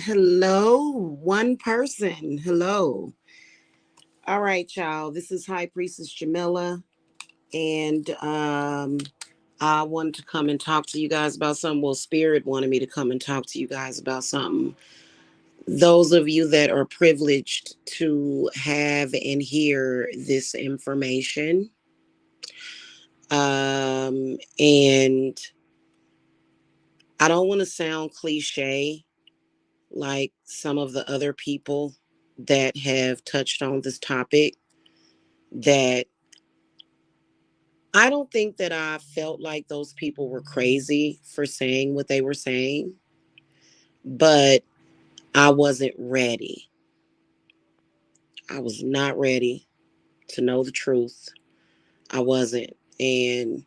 Hello, one person. Hello. All right, y'all. This is High Priestess Jamila, and I wanted to come and talk to you guys about something. Well, Spirit wanted me to come and talk to you guys about something. Those of you that are privileged to have and hear this information, and I don't want to sound cliche like some of the other people that have touched on this topic, that I don't think that I felt like those people were crazy for saying what they were saying, but I wasn't ready. I was not ready to know the truth. I wasn't. And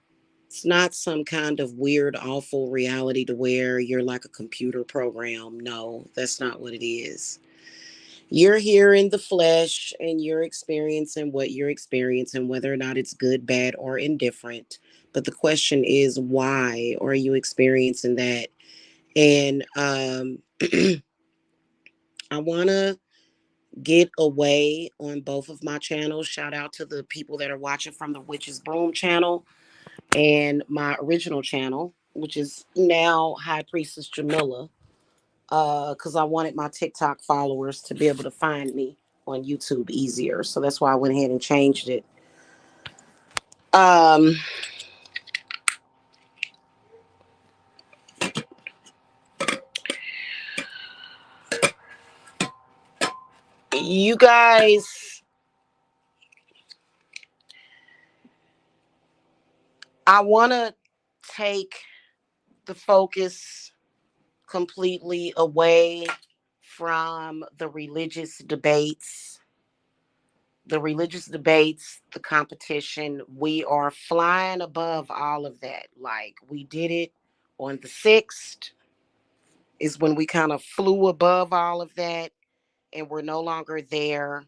it's not some kind of weird, awful reality to where you're like a computer program. No, that's not what it is. You're here in the flesh and you're experiencing what you're experiencing, whether or not it's good, bad, or indifferent. But the question is, why are you experiencing that? And I want to get away on both of my channels. Shout out to the people that are watching from the Witch's Broom channel. and my original channel, which is now High Priestess Jamila, because I wanted my TikTok followers to be able to find me on YouTube easier. So that's why I went ahead and changed it. Um, you guys, I want to take the focus completely away from the competition. We are flying above all of that. Like we did it on the 6th, is when we kind of flew above all of that, and we're no longer there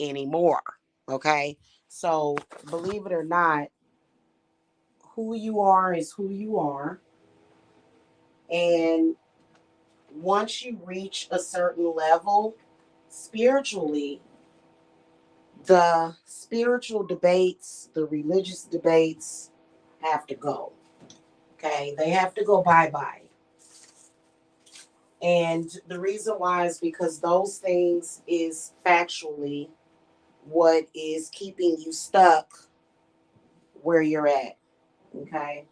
anymore. Okay. So believe it or not, who you are is who you are. And once you reach a certain level spiritually, the spiritual debates, the religious debates have to go. Okay, they have to go bye bye. And the reason why is because those things is factually what is keeping you stuck where you're at. Okay.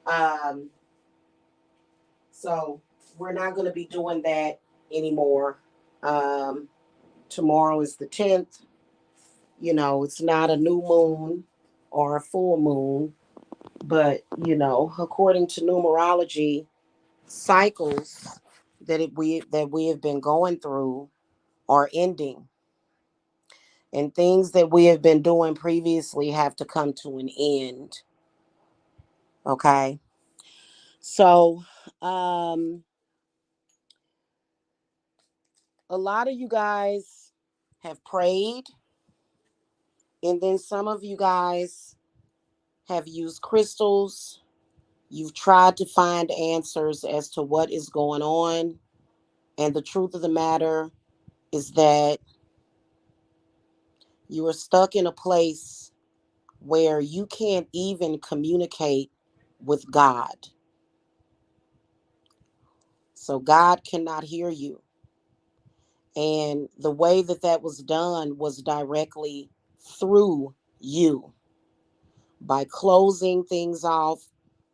Um, so we're not going to be doing that anymore. Um, Tomorrow is the 10th. It's not a new moon or a full moon, but according to numerology, cycles that we have been going through are ending, and things that we have been doing previously have to come to an end. Okay, so a lot of you guys have prayed, and then some of you guys have used crystals. You've tried to find answers as to what is going on. And the truth of the matter is that you are stuck in a place where you can't even communicate with God. So God cannot hear you. And the way that that was done was directly through you, by closing things off,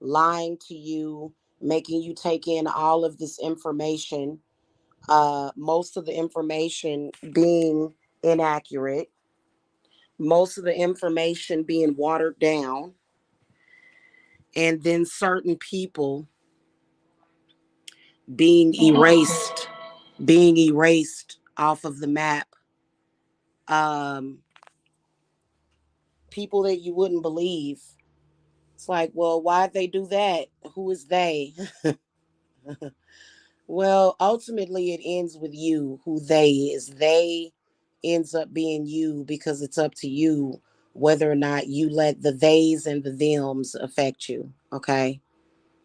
lying to you, making you take in all of this information, most of the information being inaccurate, most of the information being watered down, and then certain people being erased, off of the map. Um, People that you wouldn't believe. It's like, well, why'd they do that? Who is they? Well, ultimately, it ends with you. Who they is. They ends up being you, because it's up to you whether or not you let the theys and the thems affect you. Okay.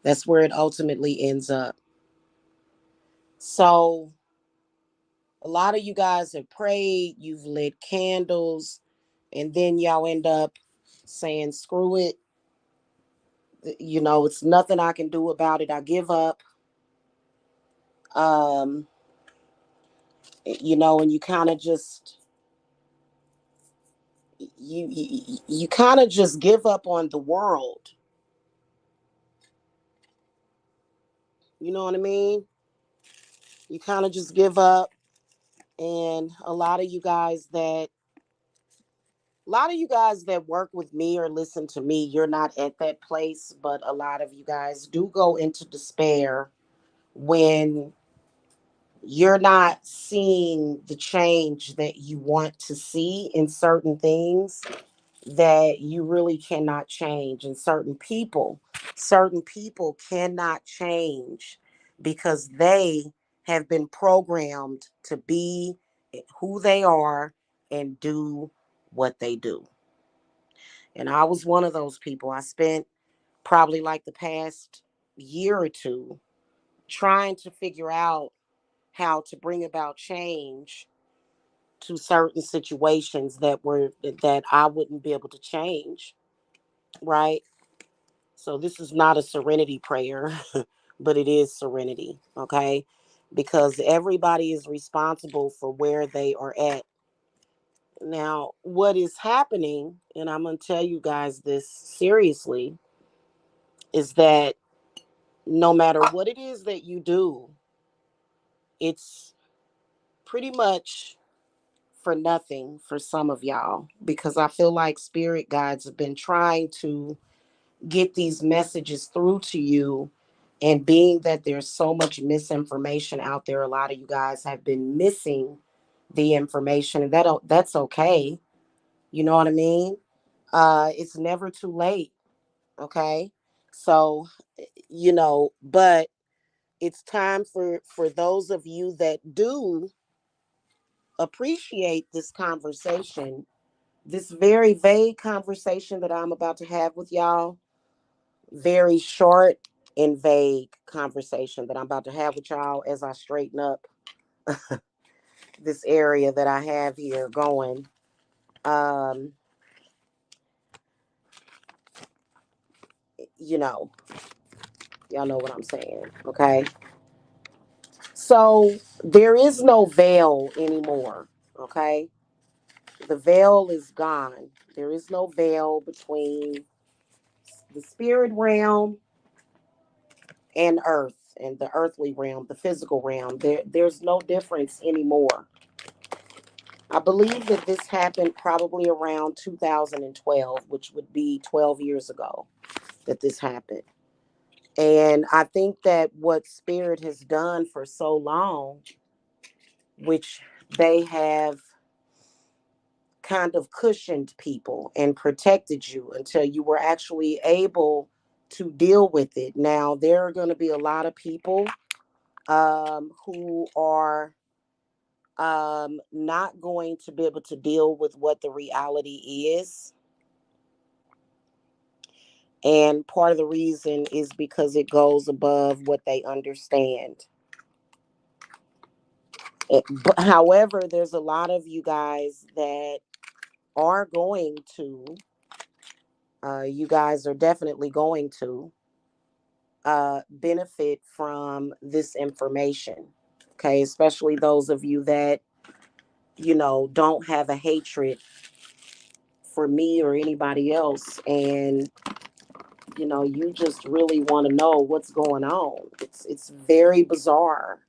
That's where it ultimately ends up. So, a lot of you guys have prayed, you've lit candles, and then y'all end up saying, screw it. It's nothing I can do about it. I give up. Um, and you kind of just you kind of just give up on the world. You know what I mean? You kind of just give up. And a lot of you guys that work with me or listen to me, you're not at that place, but a lot of you guys do go into despair when you're not seeing the change that you want to see in certain things that you really cannot change. And certain people cannot change because they have been programmed to be who they are and do what they do. And I was one of those people. I spent probably like the past year or two trying to figure out how to bring about change to certain situations that I wouldn't be able to change, right? So this is not a serenity prayer, but it is serenity, okay? Because everybody is responsible for where they are at. Now, what is happening, and I'm going to tell you guys this seriously, is that no matter what it is that you do, it's pretty much for nothing for some of y'all, because I feel like spirit guides have been trying to get these messages through to you. And being that there's so much misinformation out there, a lot of you guys have been missing the information, and that's okay. You know what I mean? It's never too late. Okay. So, but it's time for those of you that do appreciate this conversation, this very vague conversation that I'm about to have with y'all, very short and vague conversation that I'm about to have with y'all as I straighten up this area that I have here going. Um, you know, y'all know what I'm saying, okay? So there is no veil anymore, okay? The veil is gone. There is no veil between the spirit realm and earth, and the earthly realm, the physical realm. There's no difference anymore. I believe that this happened probably around 2012, which would be 12 years ago that this happened. And I think that what spirit has done for so long, which they have kind of cushioned people and protected you until you were actually able to deal with it. Now, there are going to be a lot of people who are not going to be able to deal with what the reality is. And part of the reason is because it goes above what they understand. But however, there's a lot of you guys that are going to, you guys are definitely going to benefit from this information. Okay, especially those of you that, don't have a hatred for me or anybody else, and you just really want to know what's going on. It's very bizarre.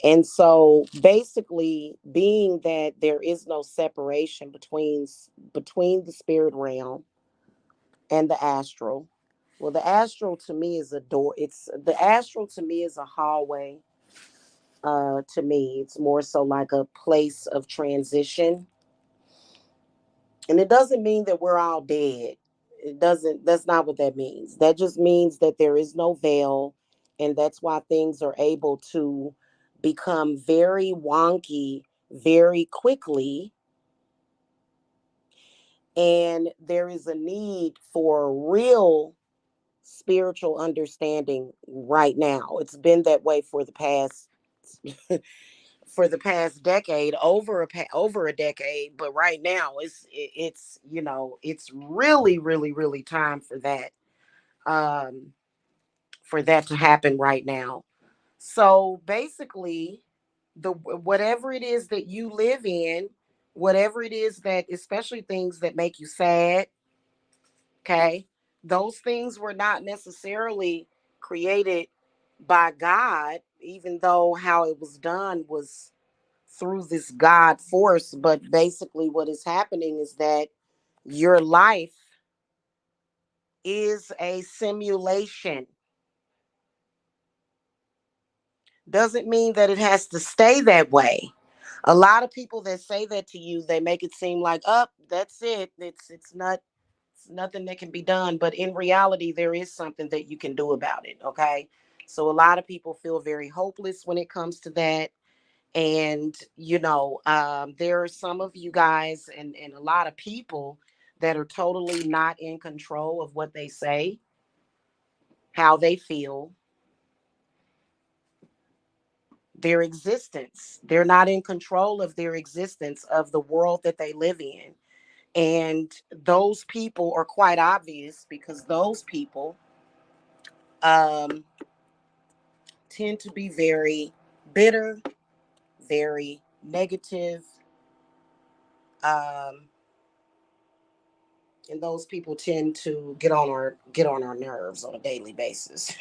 And so basically, being that there is no separation between the spirit realm and the astral. Well, the astral to me is a door. It's the astral to me is a hallway. To me, it's more so like a place of transition. And it doesn't mean that we're all dead. It doesn't, that's not what that means. That just means that there is no veil. And that's why things are able to become very wonky very quickly. And there is a need for real spiritual understanding right now. It's been that way for the past decade, over a decade, but right now it's really really time um for that to happen right now. So basically, the whatever it is that you live in, whatever it is that, especially things that make you sad, okay, those things were not necessarily created by God, even though how it was done was through this God force. But basically, what is happening is that your life is a simulation. Doesn't mean that it has to stay that way. A lot of people that say that to you, they make it seem like, up, that's it. It's nothing that can be done. But in reality, there is something that you can do about it. Okay. So a lot of people feel very hopeless when it comes to that. And there are some of you guys and a lot of people that are totally not in control of what they say, how they feel, their existence. They're not in control of their existence, of the world that they live in. And those people are quite obvious because those people um, tend to be very bitter, very negative, um, and those people tend to get on our nerves on a daily basis.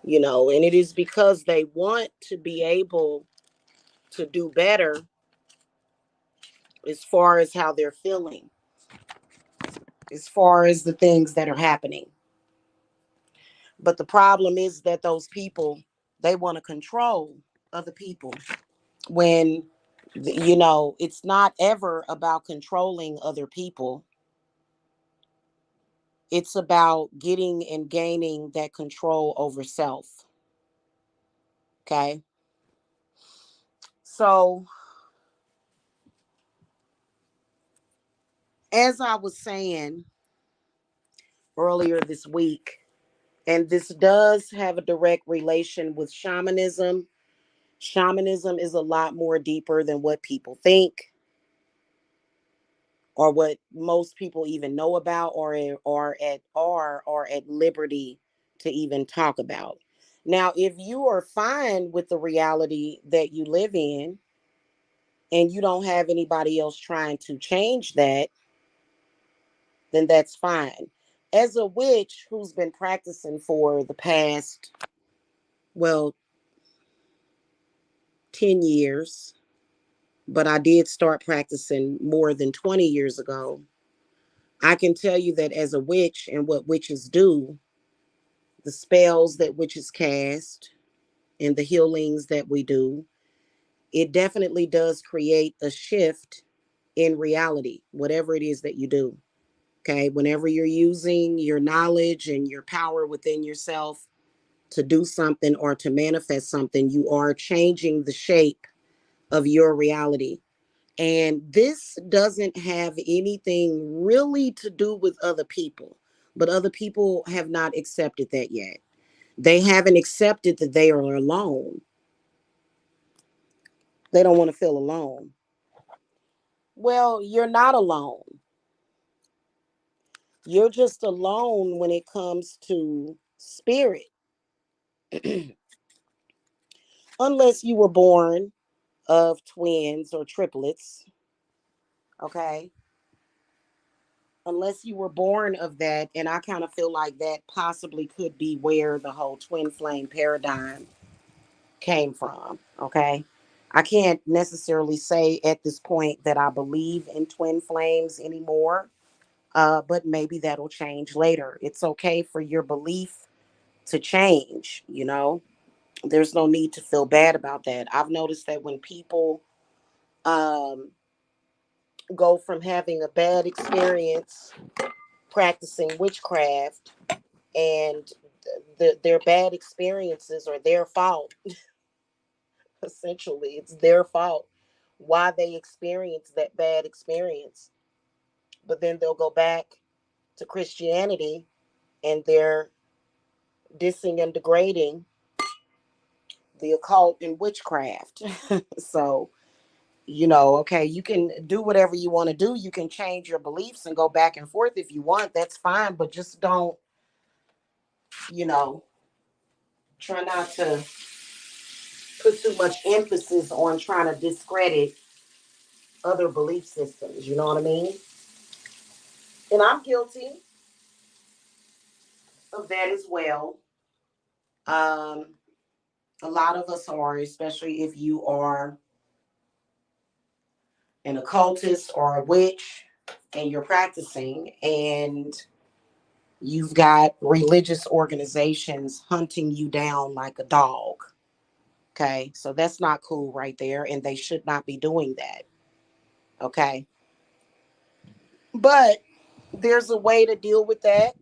And it is because they want to be able to do better as far as how they're feeling, as far as the things that are happening. But the problem is that those people, they want to control other people when, it's not ever about controlling other people. It's about getting and gaining that control over self. Okay. So, as I was saying earlier this week, and this does have a direct relation with shamanism. Shamanism is a lot more deeper than what people think, or what most people even know about, or at liberty to even talk about. Now, if you are fine with the reality that you live in and you don't have anybody else trying to change that, then that's fine. As a witch who's been practicing for the past, well, 10 years, but I did start practicing more than 20 years ago, I can tell you that as a witch and what witches do, the spells that witches cast and the healings that we do, it definitely does create a shift in reality, whatever it is that you do. Okay. Whenever you're using your knowledge and your power within yourself to do something or to manifest something, you are changing the shape of your reality. And this doesn't have anything really to do with other people, but other people have not accepted that yet. They haven't accepted that they are alone. They don't want to feel alone. Well, you're not alone. You're just alone when it comes to spirit, unless you were born of twins or triplets, okay? Unless you were born of that. And I kind of feel like that possibly could be where the whole twin flame paradigm came from, okay? I can't necessarily say at this point that I believe in twin flames anymore, but maybe that'll change later. It's okay for your belief to change. There's no need to feel bad about that. I've noticed that when people um, go from having a bad experience practicing witchcraft, and their bad experiences are their fault, essentially, it's their fault why they experienced that bad experience. But then they'll go back to Christianity and they're dissing and degrading the occult and witchcraft. So, okay, you can do whatever you want to do. You can change your beliefs and go back and forth if you want. That's fine, but just don't, you know, try not to put too much emphasis on trying to discredit other belief systems. You know what I mean? And I'm guilty of that as well. Um, a lot of us are, especially if you are an occultist or a witch and you're practicing and you've got religious organizations hunting you down like a dog. Okay. So that's not cool right there. And they should not be doing that. Okay. But there's a way to deal with that.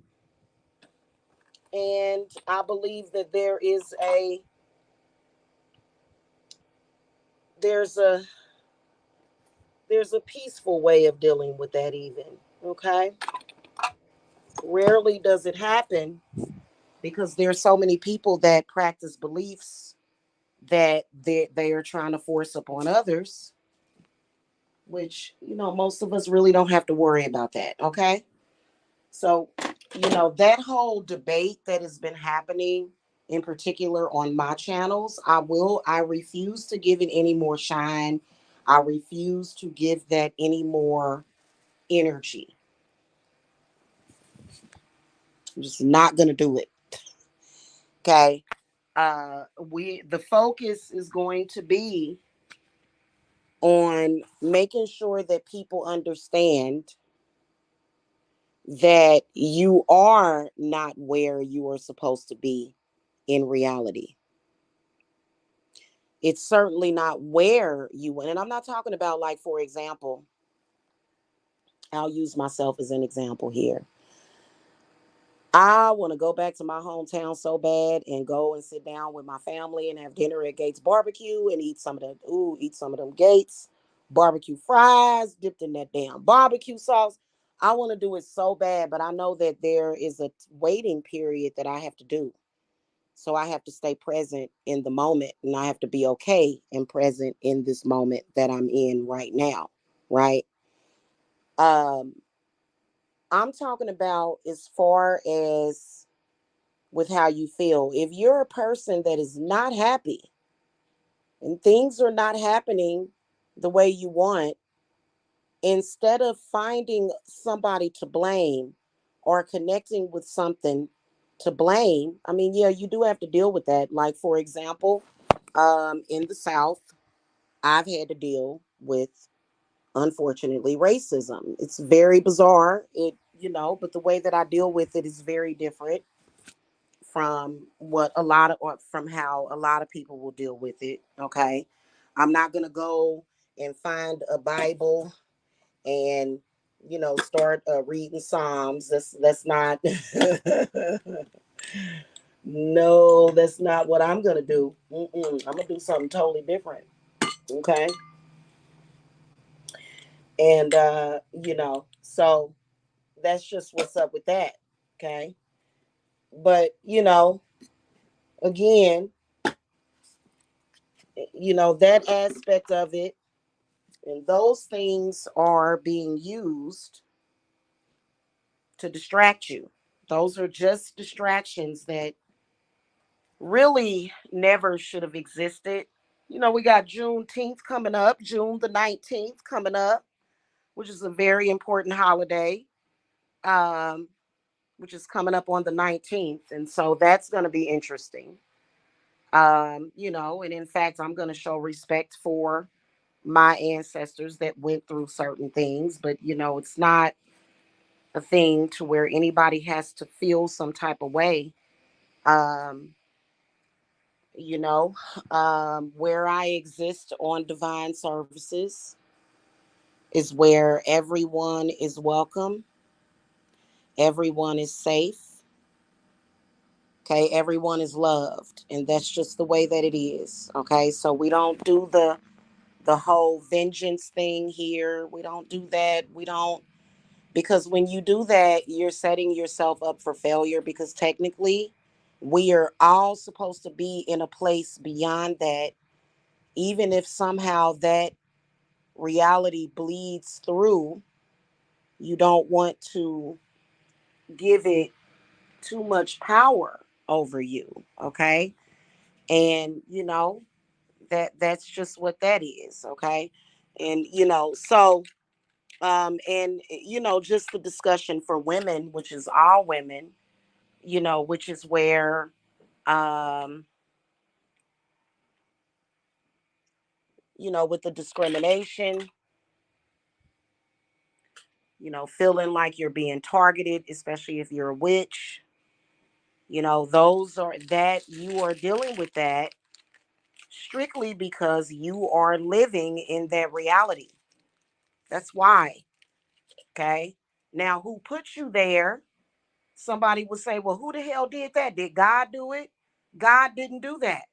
And I believe that there's a there's a peaceful way of dealing with that even. Okay. Rarely does it happen because there's so many people that practice beliefs that they are trying to force upon others which, most of us really don't have to worry about that. Okay. So, that whole debate that has been happening in particular on my channels, I refuse to give it any more shine. I refuse to give that any more energy. I'm just not going to do it. Okay. The focus is going to be on making sure that people understand that you are not where you are supposed to be in reality. It's certainly not where you went. And I'm not talking about, like, for example, I'll use myself as an example here. I want to go back to my hometown so bad and go and sit down with my family and have dinner at Gates Barbecue and eat some of them Gates barbecue fries dipped in that damn barbecue sauce. I want to do it so bad, but I know that there is a waiting period that I have to do. So I have to stay present in the moment, and I have to be okay and present in this moment that I'm in right now, right? Um I'm talking about as far as with how you feel. If you're a person that is not happy and things are not happening the way you want, instead of finding somebody to blame or connecting with something to blame, I mean, yeah, you do have to deal with that. Like, for example, in the South, I've had to deal with, unfortunately, racism. It's very bizarre. But the way that I deal with it is very different from or from how a lot of people will deal with it. Okay. I'm not going to go and find a Bible and, start reading Psalms. That's not, no, that's not what I'm going to do. I'm going to do something totally different. Okay. And, so that's just what's up with that. Okay. But, again, that aspect of it, and those things are being used to distract you. Those are just distractions that really never should have existed. We got Juneteenth coming up, June the 19th coming up, which is a very important holiday, um, which is coming up on the 19th. And so that's going to be interesting. And in fact, I'm going to show respect for my ancestors that went through certain things, but it's not a thing to where anybody has to feel some type of way. Um, you know, where I exist on Divine Services is where everyone is welcome, everyone is safe, okay, everyone is loved, and that's just the way that it is. Okay, so we don't do the whole vengeance thing here. We don't do that. We don't, because when you do that, you're setting yourself up for failure, because technically we are all supposed to be in a place beyond that. Even if somehow that reality bleeds through, you don't want to give it too much power over you. Okay. And that's just what that is. Okay. And so and just the discussion for women, which is all women, which is where, um, with the discrimination, feeling like you're being targeted, especially if you're a witch, those are that you are dealing with that strictly because you are living in that reality. That's why. Okay. Now, who put you there? Somebody would say, well, who the hell did that? Did God do it? God didn't do that.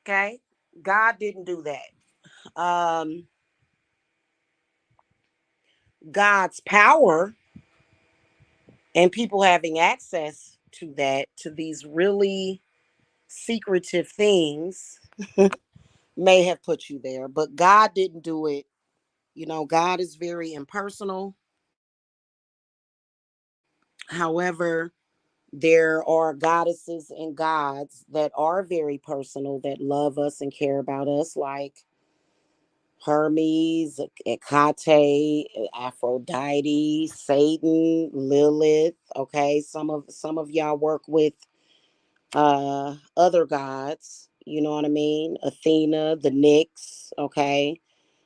Okay. God didn't do that. God's power and people having access to that, to these really secretive things, may have put you there, but God didn't do it. You know, God is very impersonal. However, there are goddesses and gods that are very personal, that love us and care about us, like Hermes, Hecate, Aphrodite, Satan, Lilith. Okay, some of y'all work with other gods. You know what I mean? Athena, the Nyx. Okay,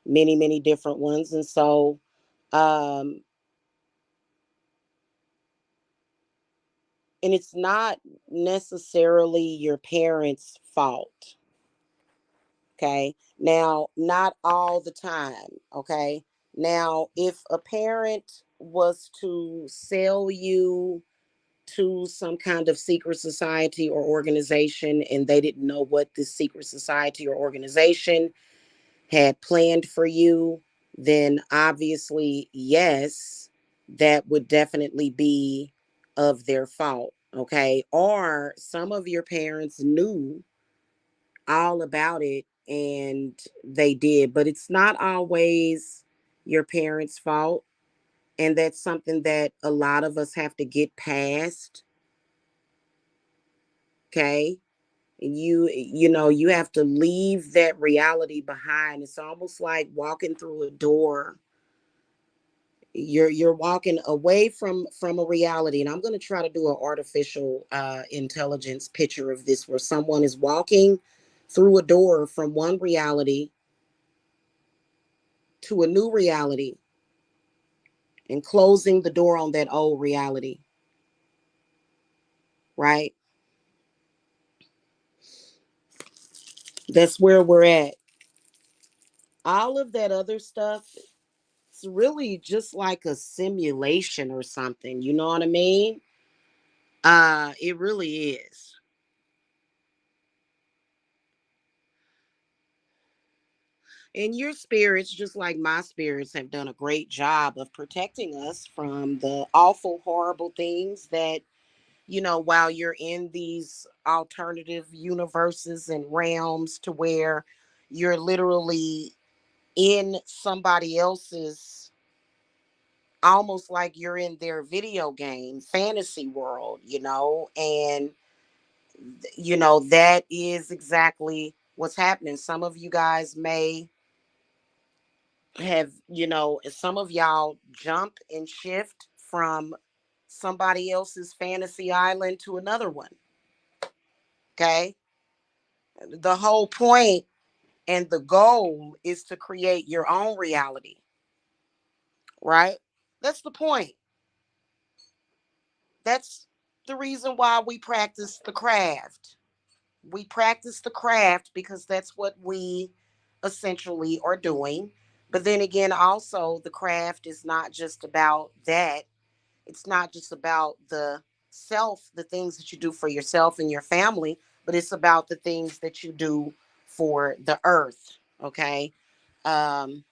many different ones, and so um, and it's not necessarily your parents' fault. Okay. Now, not all the time. Okay. Now, if a parent was to sell you to some kind of secret society or organization and they didn't know what this secret society or organization had planned for you, then obviously, yes, that would definitely be of their fault. Okay. Or some of your parents knew all about it and they did, but it's not always your parents' fault. And that's something that a lot of us have to get past. Okay. You know, you have to leave that reality behind. It's almost like walking through a door. You're walking away from a reality, and I'm going to try to do an artificial intelligence picture of this, where someone is walking through a door from one reality to a new reality and closing the door on that old reality, right? That's where we're at. All of that other stuff, it's really just like a simulation or something. You know what I mean? It really is. And your spirits, just like my spirits, have done a great job of protecting us from the awful, horrible things that, while you're in these alternative universes and realms to where you're literally in somebody else's, almost like you're in their video game fantasy world, and that is exactly what's happening. Some of you guys may have, some of y'all jump and shift from somebody else's fantasy island to another one. Okay. The whole point and the goal is to create your own reality, right? That's the point. That's the reason why we practice the craft. We practice the craft because that's what we essentially are doing. But then again, also, the craft is not just about that. It's not just about the things that you do for yourself and your family, but it's about the things that you do for the earth. Okay. Um,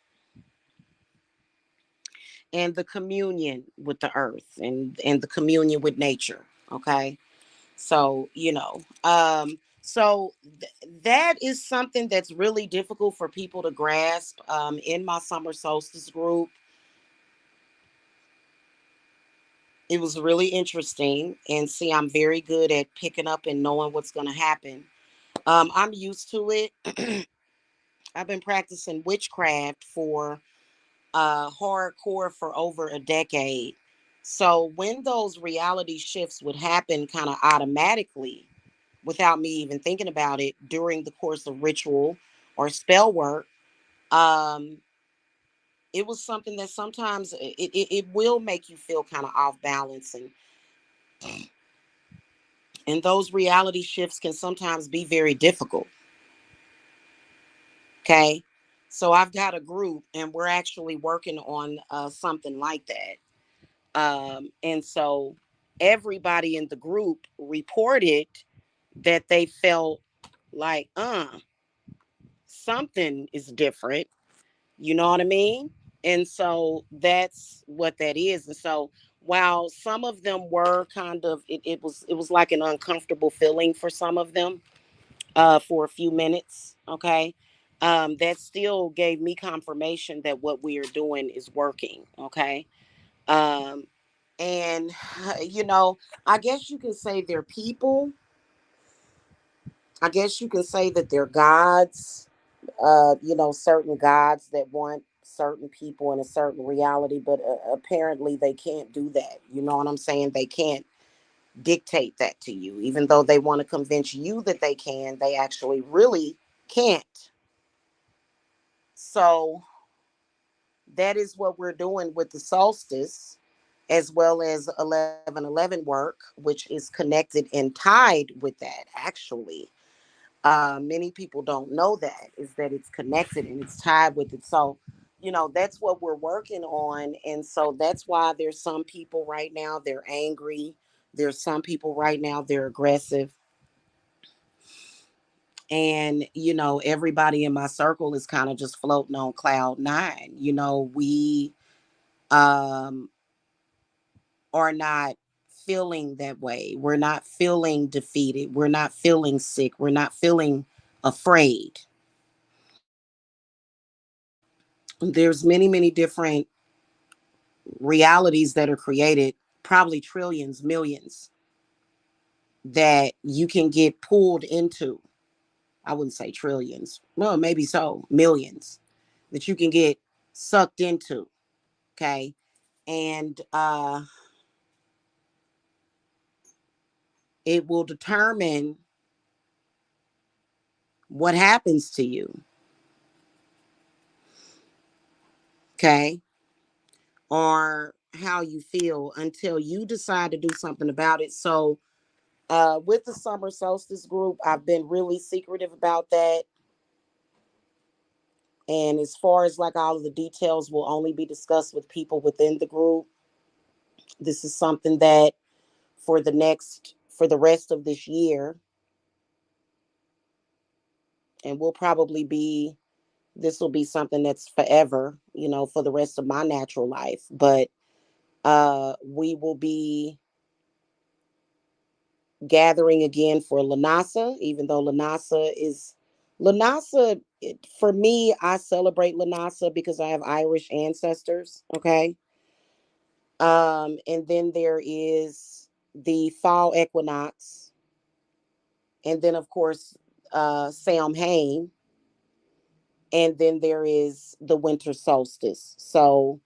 and the communion with the earth and the communion with nature. Okay. So, that is something that's really difficult for people to grasp. In my summer solstice group, it was really interesting. And see, I'm very good at picking up and knowing what's going to happen. I'm used to it. I've been practicing witchcraft for hardcore for over a decade. So when those reality shifts would happen kind of automatically, without me even thinking about it during the course of ritual or spell work, um, it was something that sometimes it will make you feel kind of off balance, and those reality shifts can sometimes be very difficult. Okay. So I've got a group and we're actually working on something like that. And so everybody in the group reported that they felt like, something is different. You know what I mean? And so that's what that is. And so while some of them were kind of, it was like an uncomfortable feeling for some of them, for a few minutes. Okay. That still gave me confirmation that what we are doing is working. Okay. Um, and, you know, I guess you can say they're people. I guess you can say that they're gods, certain gods that want certain people in a certain reality, but apparently they can't do that. You know what I'm saying? They can't dictate that to you. Even though they want to convince you that they can, they actually really can't. So that is what we're doing with the solstice, as well as 1111 work, which is connected and tied with that, actually. Many people don't know that, is that it's connected and it's tied with it. So, that's what we're working on. And so that's why there's some people right now, they're angry. There's some people right now, they're aggressive. And, everybody in my circle is kind of just floating on cloud nine. We um, are not feeling that way. We're not feeling defeated. We're not feeling sick. We're not feeling afraid. There's many, many different realities that are created, probably trillions, millions, that you can get pulled into. I wouldn't say trillions. Well, maybe so, millions that you can get sucked into. Okay. And it will determine what happens to you. Okay. Or how you feel until you decide to do something about it. So, with the summer solstice group, I've been really secretive about that. And as far as like all of the details will only be discussed with people within the group. This is something that for the rest of this year, and this will be something that's forever, for the rest of my natural life. But we will be gathering again for Lanasa, even though Lanasa, for me, I celebrate Lanasa because I have Irish ancestors. Okay. And then there is the fall equinox, and then of course Samhain, and then there is the winter solstice. So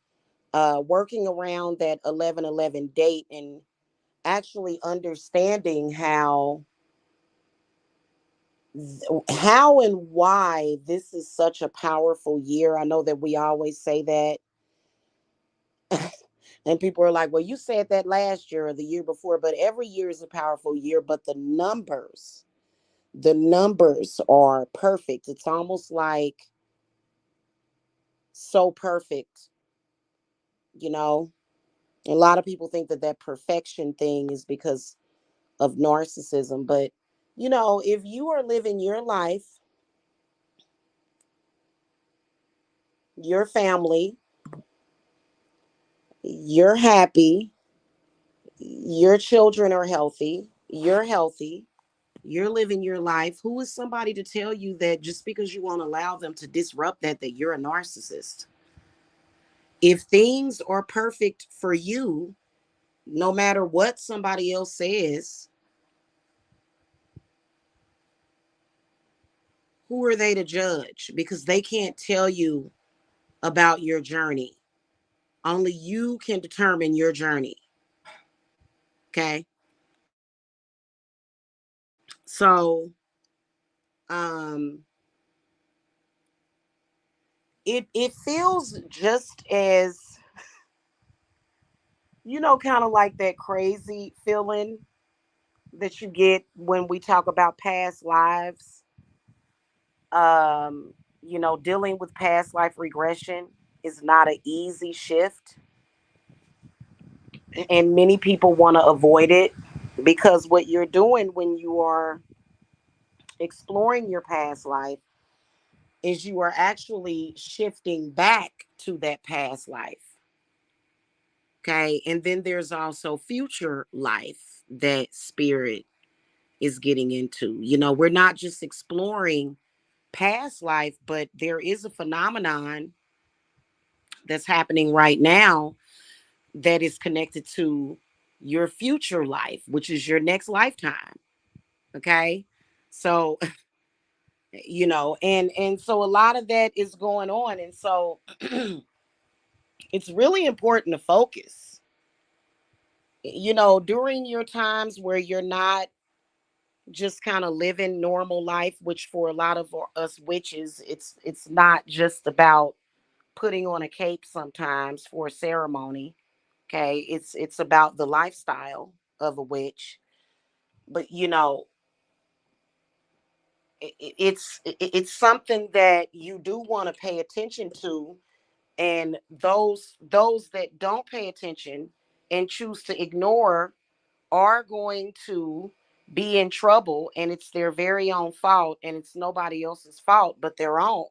working around that 11/11 date and actually understanding how and why this is such a powerful year. I know that we always say that. And people are like, well, you said that last year or the year before, but every year is a powerful year. But the numbers are perfect. It's almost like so perfect, you know. A lot of people think that that perfection thing is because of narcissism. But, if you are living your life, your family, you're happy, your children are healthy, you're living your life. Who is somebody to tell you that just because you won't allow them to disrupt that you're a narcissist? If things are perfect for you, no matter what somebody else says, who are they to judge? Because they can't tell you about your journey. Only you can determine your journey. Okay. So, um, it feels just as, kind of like that crazy feeling that you get when we talk about past lives. Um, dealing with past life regression is not an easy shift, and many people want to avoid it because what you're doing when you are exploring your past life is you are actually shifting back to that past life. Okay. And then there's also future life that spirit is getting into. We're not just exploring past life, but there is a phenomenon that's happening right now that is connected to your future life, which is your next lifetime. Okay. So, and so a lot of that is going on. And so it's really important to focus, during your times where you're not just kind of living normal life, which for a lot of us witches, it's not just about putting on a cape sometimes for a ceremony. Okay, it's about the lifestyle of a witch. But it's something that you do want to pay attention to, and those that don't pay attention and choose to ignore are going to be in trouble, and it's their very own fault, and it's nobody else's fault but their own.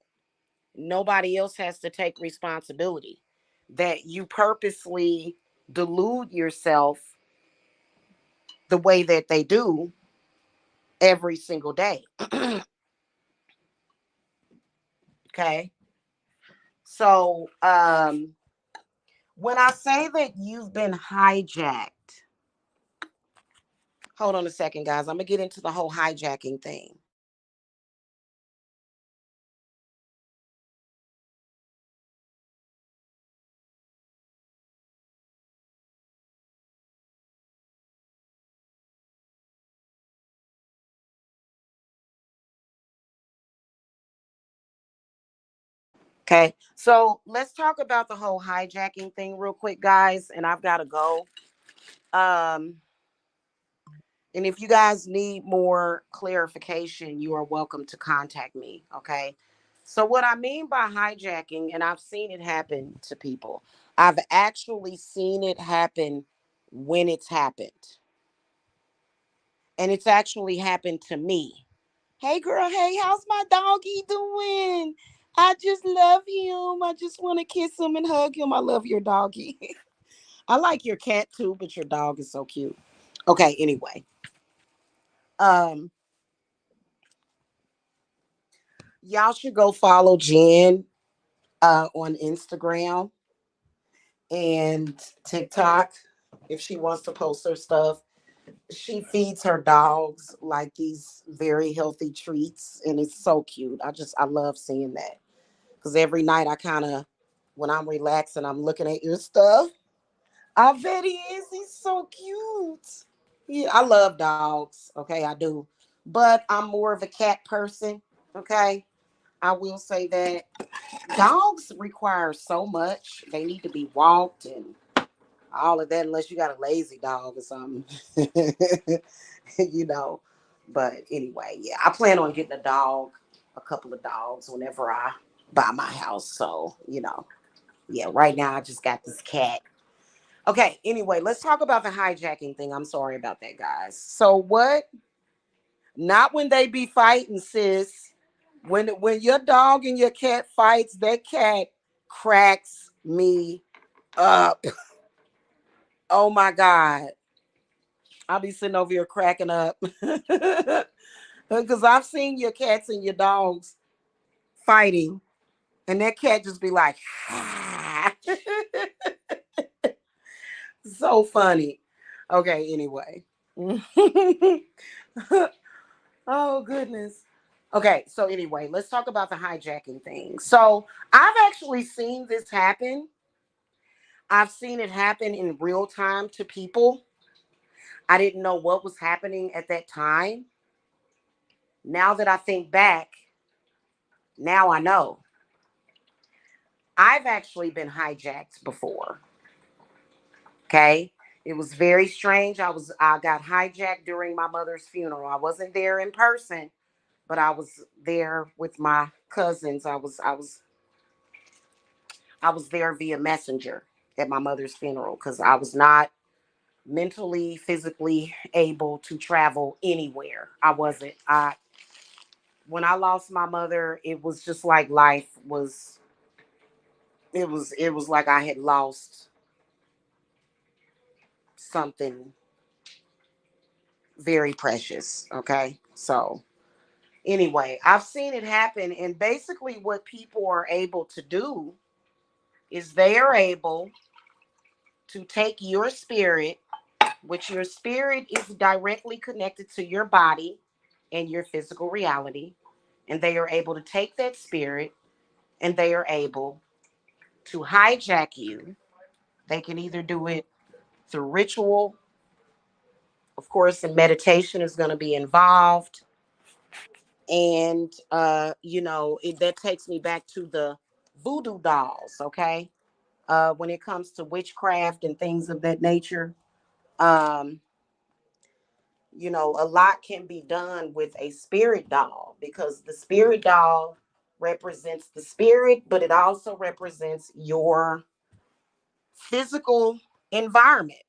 Nobody else has to take responsibility that you purposely delude yourself the way that they do every single day. Okay. So when I say that you've been hijacked, hold on a second, guys. I'm gonna get into the whole hijacking thing. Okay, so let's talk about the whole hijacking thing real quick, guys. And I've got to go. Um, and if you guys need more clarification, you are welcome to contact me. Okay. So, what I mean by hijacking, and I've seen it happen to people, I've actually seen it happen when it's happened. And it's actually happened to me. Hey, girl. Hey, how's my doggy doing? I just love him. I just want to kiss him and hug him. I love your doggy. I like your cat too, but your dog is so cute. Okay, anyway. Um, y'all should go follow Jen on Instagram and TikTok if she wants to post her stuff. She feeds her dogs like these very healthy treats, and it's so cute. I love seeing that because every night I kind of, when I'm relaxing, I'm looking at your stuff. I bet he is. He's so cute. Yeah, I love dogs. Okay, I do. But I'm more of a cat person. Okay, I will say that dogs require so much. They need to be walked and all of that, unless you got a lazy dog or something, you know. But anyway, yeah, I plan on getting a couple of dogs whenever I buy my house. So, yeah, right now I just got this cat. Okay, anyway, let's talk about the hijacking thing. I'm sorry about that, guys. So what? Not when they be fighting, sis. When your dog and your cat fights, that cat cracks me up. Oh my God. I'll be sitting over here cracking up. Because I've seen your cats and your dogs fighting, and that cat just be like, so funny. Okay, anyway. Oh goodness. Okay, so anyway, let's talk about the hijacking thing. So I've actually seen this happen. I've seen it happen in real time to people. I didn't know what was happening at that time. Now that I think back, now I know. I've actually been hijacked before. Okay. It was very strange. I got hijacked during my mother's funeral. I wasn't there in person, but I was there with my cousins. I was there via messenger at my mother's funeral because I was not mentally, physically able to travel anywhere. I wasn't. I When I lost my mother, it was just like life was. It was like I had lost something very precious. Okay, so Anyway, I've seen it happen. And basically, what people are able to do is they are able to take your spirit, which your spirit is directly connected to your body and your physical reality. And they are able to take that spirit and they are able to hijack you. They can either do it through ritual, of course, and meditation is going to be involved. And, that takes me back to the voodoo dolls, okay? When it comes to witchcraft and things of that nature, um, a lot can be done with a spirit doll because the spirit doll represents the spirit, but it also represents your physical environment.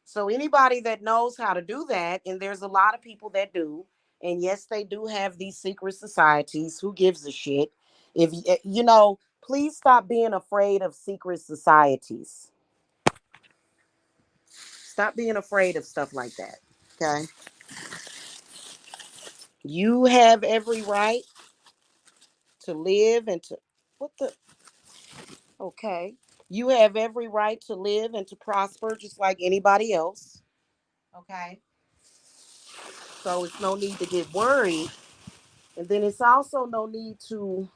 So anybody that knows how to do that, and there's a lot of people that do, and yes, they do have these secret societies. Who gives a shit? If please stop being afraid of secret societies. Stop being afraid of stuff like that. Okay. You have every right to live and to what the okay. You have every right to live and to prosper just like anybody else. Okay. So it's no need to get worried. And then it's also no need to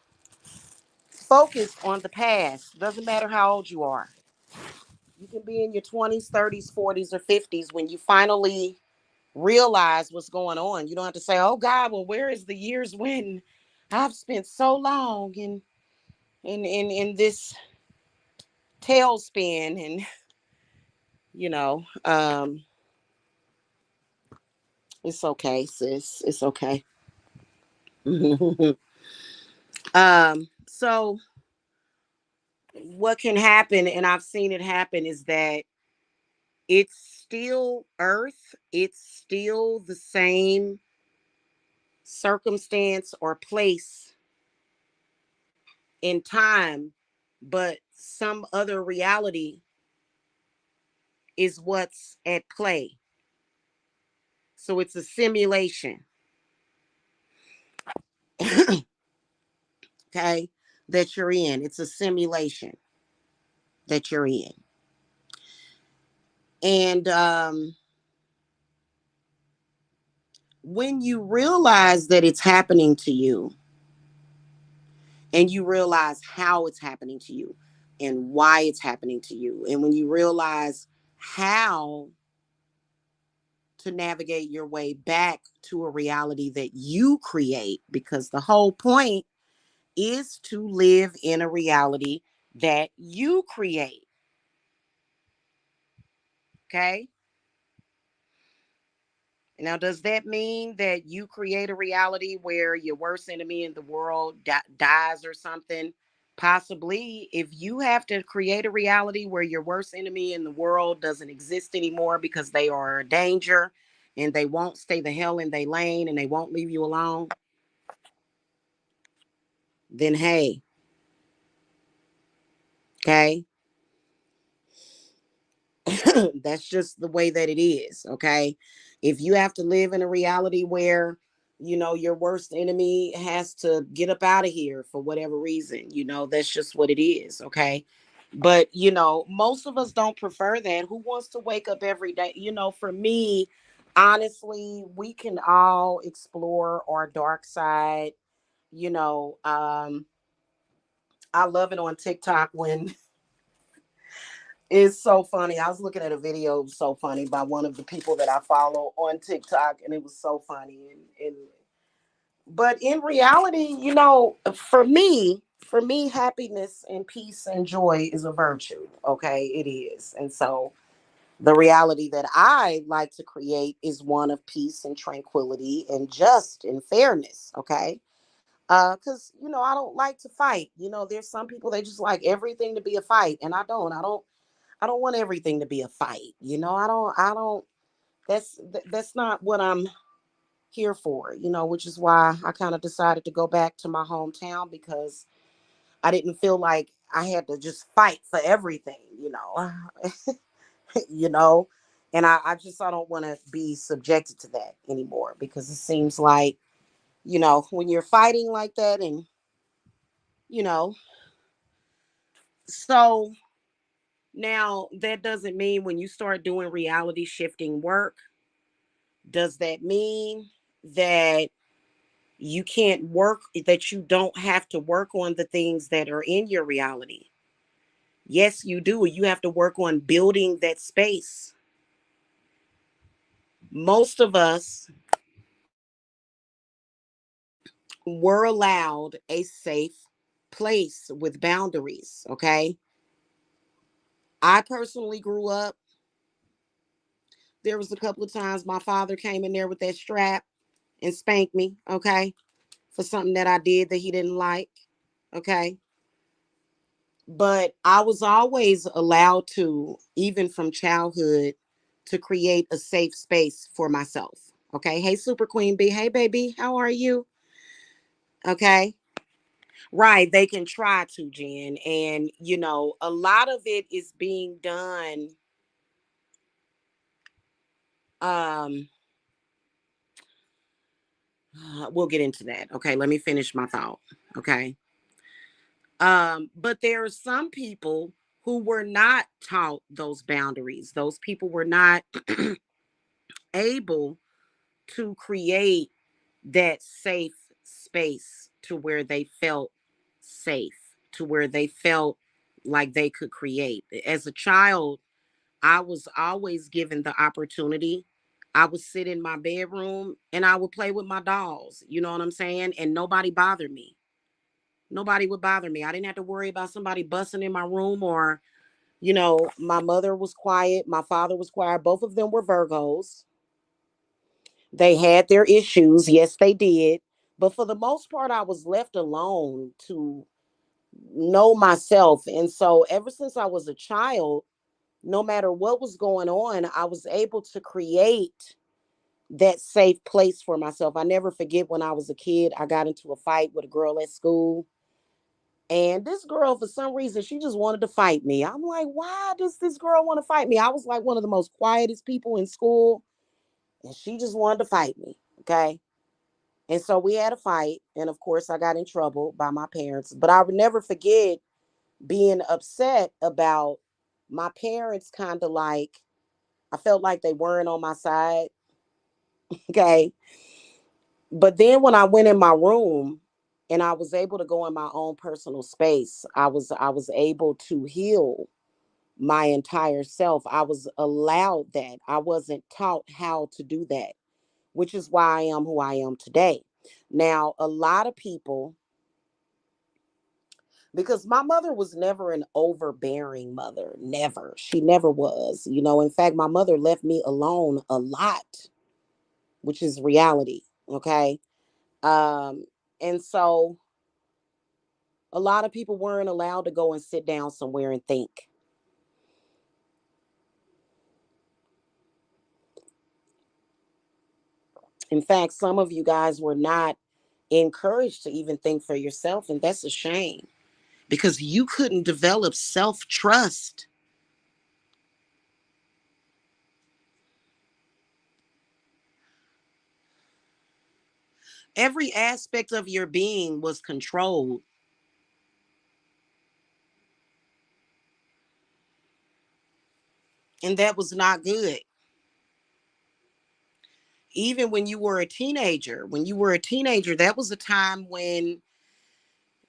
focus on the past. Doesn't matter how old you are. You can be in your 20s, 30s, 40s, or 50s when you finally realize what's going on. You don't have to say, oh God, well, where is the years when I've spent so long in this tailspin and you know, it's okay, sis. It's okay. So what can happen, and I've seen it happen, is that it's still Earth, it's still the same circumstance or place in time, but some other reality is what's at play. So it's a simulation, okay, that you're in. It's a simulation that you're in. And when you realize that it's happening to you, and you realize how it's happening to you and why it's happening to you, and when you realize how to navigate your way back to a reality that you create, because the whole point is to live in a reality that you create. Okay. Now, does that mean that you create a reality where your worst enemy in the world dies or something? Possibly. If you have to create a reality where your worst enemy in the world doesn't exist anymore because they are a danger and they won't stay the hell in their lane and they won't leave you alone, then hey, okay, that's just the way that it is. Okay. If you have to live in a reality where, your worst enemy has to get up out of here for whatever reason, that's just what it is. Okay. But, most of us don't prefer that. Who wants to wake up every day? For me, honestly, we can all explore our dark side. You know, um, I love it on TikTok when it's so funny. I was looking at a video so funny by one of the people that I follow on TikTok, and it was so funny. And but in reality, for me, happiness and peace and joy is a virtue. Okay, it is, and so the reality that I like to create is one of peace and tranquility and just and fairness. Okay. Because I don't like to fight. There's some people they just like everything to be a fight, and I don't want everything to be a fight. I don't that's not what I'm here for, which is why I kind of decided to go back to my hometown because I didn't feel like I had to just fight for everything. you know. And I don't want to be subjected to that anymore, because it seems like, when you're fighting like that, and, you know, so now that doesn't mean when you start doing reality shifting work, does that mean that you can't work, that you don't have to work on the things that are in your reality? Yes, you do. You have to work on building that space. Most of us were allowed a safe place with boundaries, okay? I personally grew up, there was a couple of times my father came in there with that strap and spanked me, okay, for something that I did that he didn't like, okay? But I was always allowed to, even from childhood, to create a safe space for myself. Okay. Hey, Super Queen B. Hey, baby. How are you? Okay. Right. They can try to, Jen. And, a lot of it is being done. Um, we'll get into that. Okay. Let me finish my thought. Okay. But there are some people who were not taught those boundaries. Those people were not able to create that safe space to where they felt safe, to where they felt like they could create. As a child, I was always given the opportunity. I would sit in my bedroom and I would play with my dolls. You know what I'm saying? And nobody bothered me. Nobody would bother me. I didn't have to worry about somebody busting in my room, or, my mother was quiet. My father was quiet. Both of them were Virgos. They had their issues. Yes, they did. But for the most part, I was left alone to know myself. And so, ever since I was a child, no matter what was going on, I was able to create that safe place for myself. I never forget when I was a kid, I got into a fight with a girl at school. And this girl, for some reason, she just wanted to fight me. I'm like, why does this girl want to fight me? I was like one of the most quietest people in school, and she just wanted to fight me. Okay. And so we had a fight. And of course, I got in trouble by my parents. But I would never forget being upset about my parents, kind of like, I felt like they weren't on my side. Okay. But then when I went in my room and I was able to go in my own personal space, I was able to heal my entire self. I was allowed that. I wasn't taught how to do that, which is why I am who I am today. Now, a lot of people, because my mother was never an overbearing mother, never. She never was. In fact, my mother left me alone a lot, which is reality. Okay. Um, and so a lot of people weren't allowed to go and sit down somewhere and think. In fact, some of you guys were not encouraged to even think for yourself, and that's a shame, because you couldn't develop self-trust. Every aspect of your being was controlled, and that was not good. Even when you were a teenager, that was a time when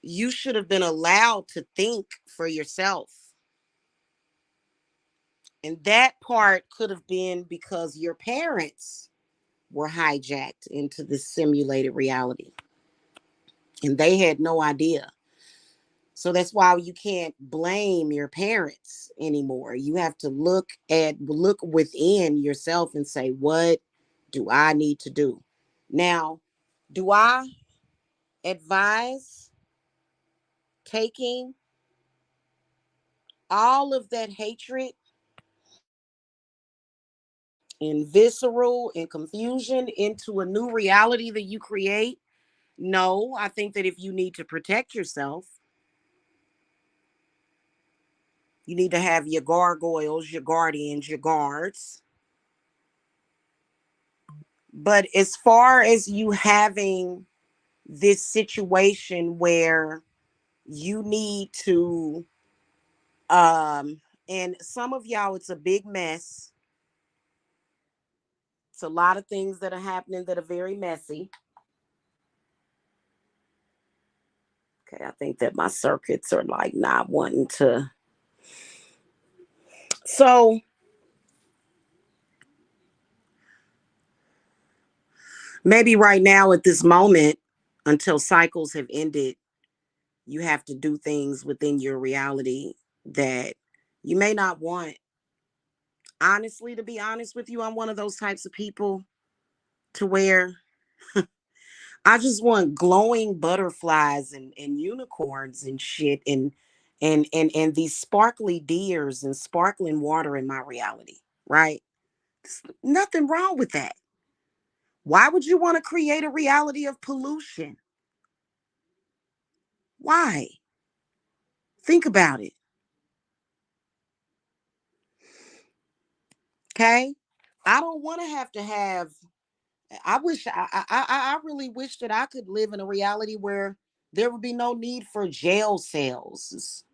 you should have been allowed to think for yourself. And that part could have been because your parents were hijacked into this simulated reality and they had no idea. So that's why you can't blame your parents anymore. You have to look within yourself and say, what do I need to do? Now, do I advise taking all of that hatred and visceral and confusion into a new reality that you create? No, I think that if you need to protect yourself, you need to have your gargoyles, your guardians, your guards. But as far as you having this situation where you need to, and some of y'all, it's a big mess. It's a lot of things that are happening that are very messy. Okay, I think that my circuits are like not wanting to. So maybe right now at this moment, until cycles have ended, you have to do things within your reality that you may not want. Honestly, to be honest with you, I'm one of those types of people to where I just want glowing butterflies and unicorns and shit and these sparkly deers and sparkling water in my reality, right? There's nothing wrong with that. Why would you want to create a reality of pollution? Why? Think about it. Okay? I don't want to have I wish I really wish that I could live in a reality where there would be no need for jail cells,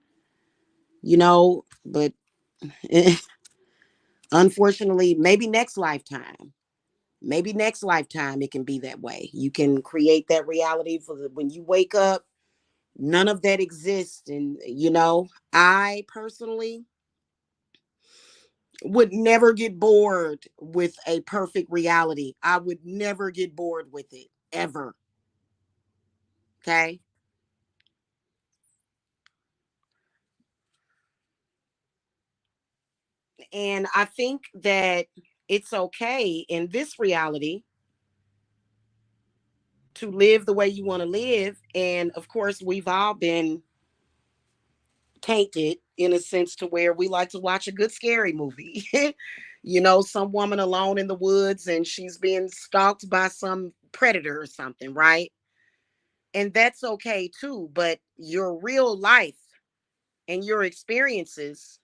but unfortunately, maybe next lifetime it can be that way. You can create that reality for when you wake up, none of that exists. And, I personally would never get bored with a perfect reality. I would never get bored with it ever. Okay. And I think that it's okay in this reality to live the way you want to live. And of course, we've all been tainted in a sense to where we like to watch a good scary movie. Some woman alone in the woods and she's being stalked by some predator or something, right? And that's okay too. But your real life and your experiences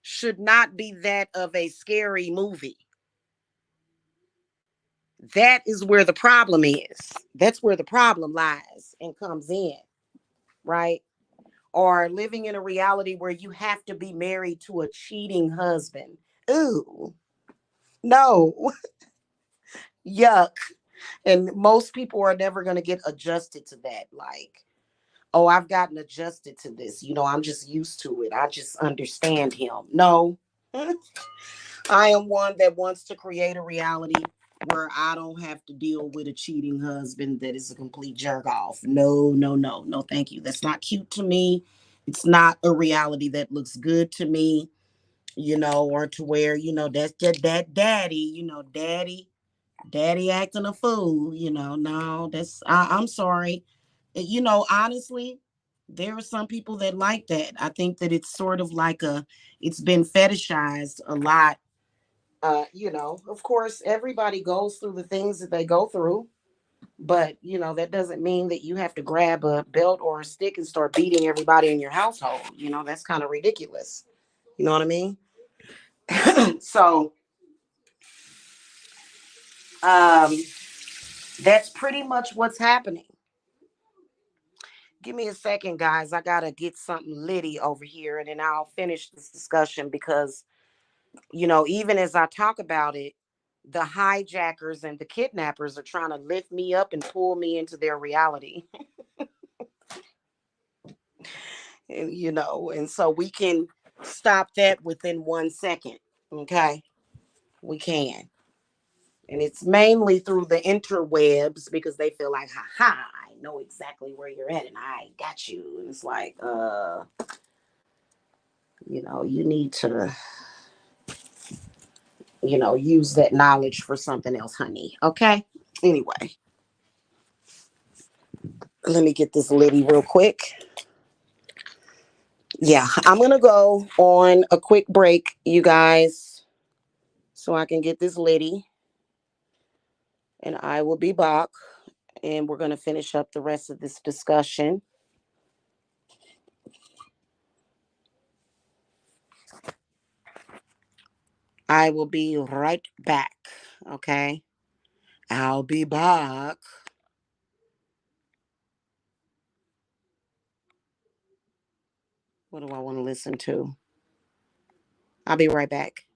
should not be that of a scary movie. That is where the problem is. That's where the problem lies and comes in, right? Or living in a reality where you have to be married to a cheating husband. Ooh, no, yuck. And most people are never going to get adjusted to that. Like, oh, I've gotten adjusted to this. I'm just used to it. I just understand him. No, I am one that wants to create a reality where I don't have to deal with a cheating husband that is a complete jerk off. No, no, no, no, thank you. That's not cute to me. It's not a reality that looks good to me, or to where, that's just that daddy, daddy acting a fool, no, I'm sorry. Honestly, there are some people that like that. I think that it's sort of like it's been fetishized a lot. Of course, everybody goes through the things that they go through, but that doesn't mean that you have to grab a belt or a stick and start beating everybody in your household. That's kind of ridiculous. You know what I mean? So, um, that's pretty much what's happening. Give me a second, guys. I gotta get something litty over here, and then I'll finish this discussion because even as I talk about it, the hijackers and the kidnappers are trying to lift me up and pull me into their reality. And so we can stop that within 1 second. Okay, we can. And it's mainly through the interwebs because they feel like, ha, I know exactly where you're at and I got you. And it's like, you need to, use that knowledge for something else, honey. Okay. Anyway, let me get this litty real quick. Yeah, I'm going to go on a quick break, you guys, so I can get this litty. And I will be back. And we're going to finish up the rest of this discussion. I will be right back. Okay. I'll be back. What do I want to listen to? I'll be right back.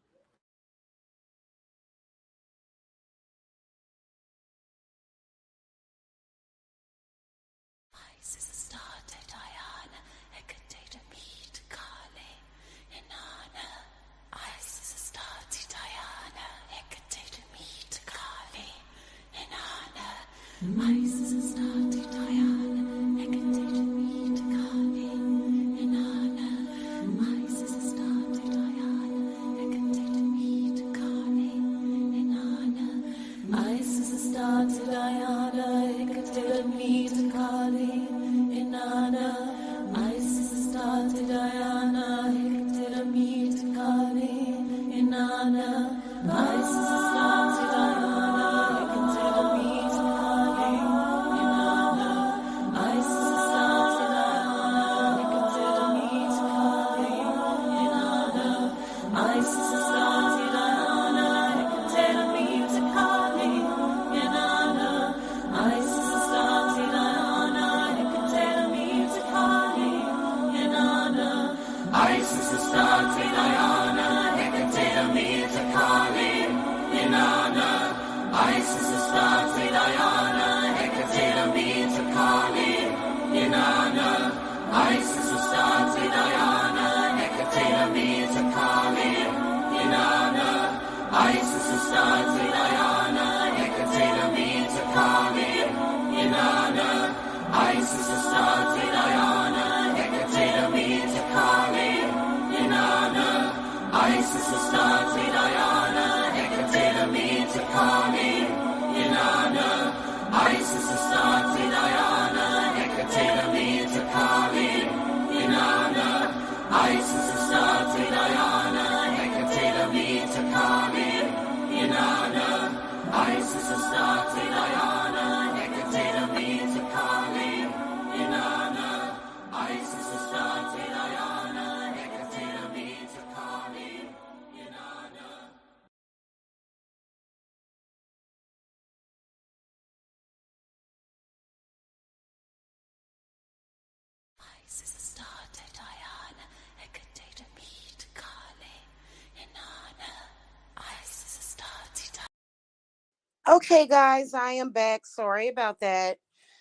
Okay, guys, I am back. Sorry about that.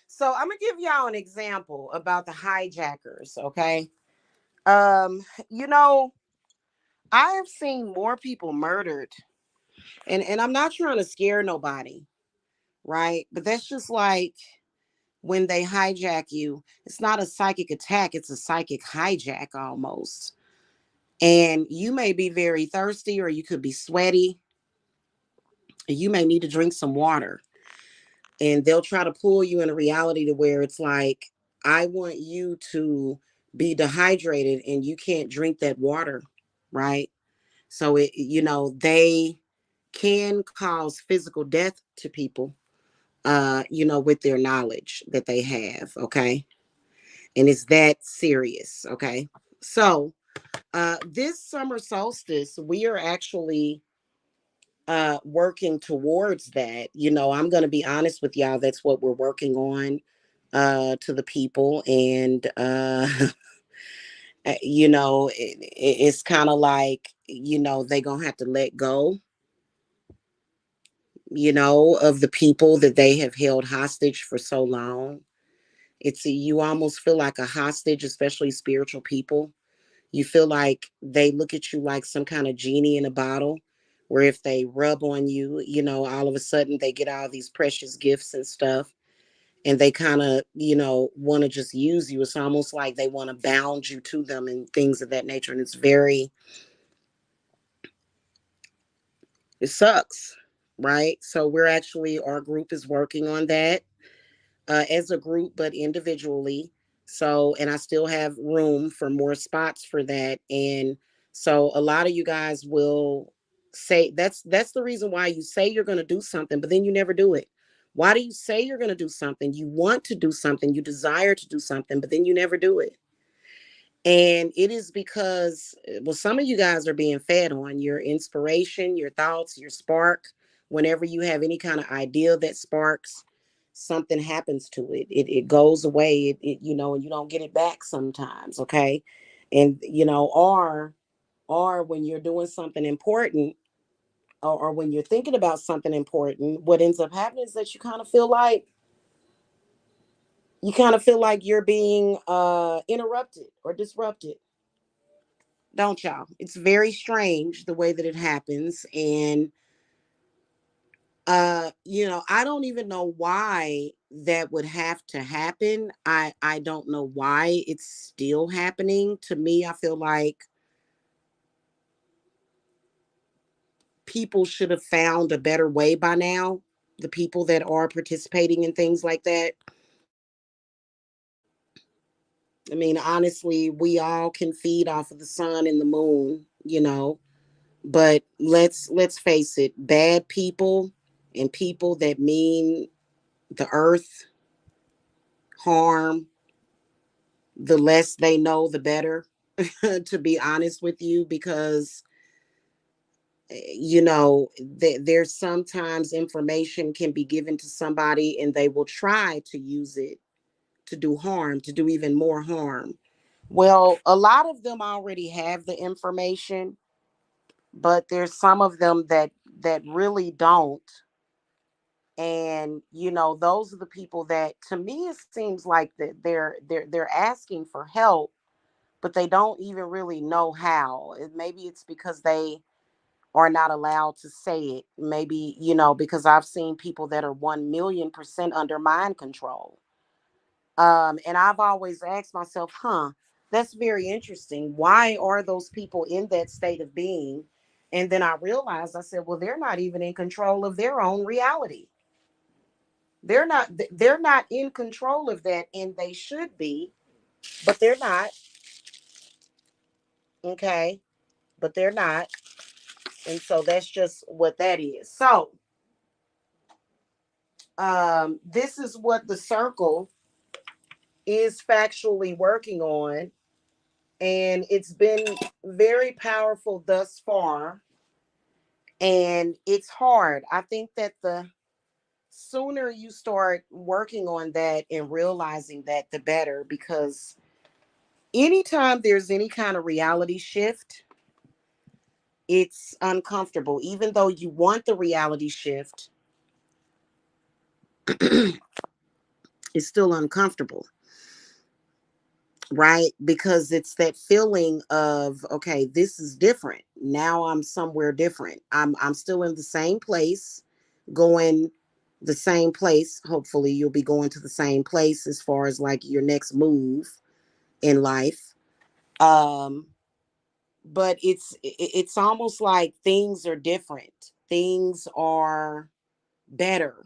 So I'm gonna give y'all an example about the hijackers. Okay. Um, you know, I have seen more people murdered, and I'm not trying to scare nobody, right? But that's just like when they hijack you. It's not a psychic attack; it's a psychic hijack almost. And you may be very thirsty, or you could be sweaty. You may need to drink some water, and they'll try to pull you in a reality to where it's like, I want you to be dehydrated and you can't drink that water, right? So they can cause physical death to people, with their knowledge that they have, okay? And it's that serious, okay? So this summer solstice, we are actually working towards that. I'm going to be honest with y'all, that's what we're working on to the people. And it's kind of like, they going to have to let go, of the people that they have held hostage for so long. You almost feel like a hostage, especially spiritual people. You feel like they look at you like some kind of genie in a bottle, where if they rub on you, all of a sudden they get all these precious gifts and stuff. And they kind of, want to just use you. It's almost like they want to bound you to them and things of that nature. And it sucks, right? So our group is working on that as a group, but individually. So, and I still have room for more spots for that. And so a lot of you guys will say that's the reason why you say you're going to do something, but then you never do it. Why do you say you're going to do something? You want to do something, you desire to do something, but then you never do it. And it is because, well, some of you guys are being fed on your inspiration, your thoughts, your spark, Whenever you have any kind of idea that sparks, something happens to it. It goes away. And you don't get it back sometimes. Okay. And, or when you're doing something important, or when you're thinking about something important, what ends up happening is that you kind of feel like you're being interrupted or disrupted, don't y'all? It's very strange the way that it happens. And I don't even know why that would have to happen. I don't know why it's still happening. To me, I feel like people should have found a better way by now. The people that are participating in things like that. I mean, honestly, we all can feed off of the sun and the moon. But let's face it, bad people and people that mean the earth harm, the less they know, the better, to be honest with you, because there's sometimes information can be given to somebody and they will try to use it to do harm, to do even more harm. Well, a lot of them already have the information, but there's some of them that really don't. And those are the people that, to me, it seems like that they're asking for help, but they don't even really know how. Maybe it's because they are not allowed to say it. Maybe, because I've seen people that are 1,000,000% under mind control. And I've always asked myself, that's very interesting. Why are those people in that state of being? And then I realized, I said, well, they're not even in control of their own reality. They're not in control of that, and they should be, but they're not. Okay. But they're not. And so that's just what that is. So this is what the circle is factually working on, and it's been very powerful thus far. And it's hard. I think that the sooner you start working on that and realizing that, the better, because anytime there's any kind of reality shift, it's uncomfortable. Even though you want the reality shift, it's still uncomfortable, right? Because it's that feeling of, okay, this is different. Now I'm somewhere different. I'm still in the same place, going the same place. Hopefully you'll be going to the same place as far as like your next move in life. Um but it's almost like things are different. Things are better,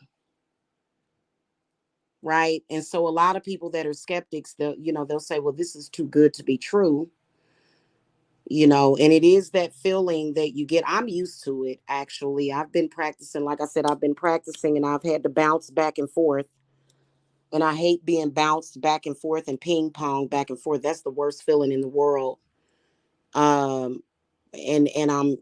right? And so a lot of people that are skeptics, they'll say, well, this is too good to be true. And it is that feeling that you get. I'm used to it, actually. I've been practicing, like I said, I've been practicing, and I've had to bounce back and forth. And I hate being bounced back and forth and ping pong back and forth. That's the worst feeling in the world. Um, and I'm,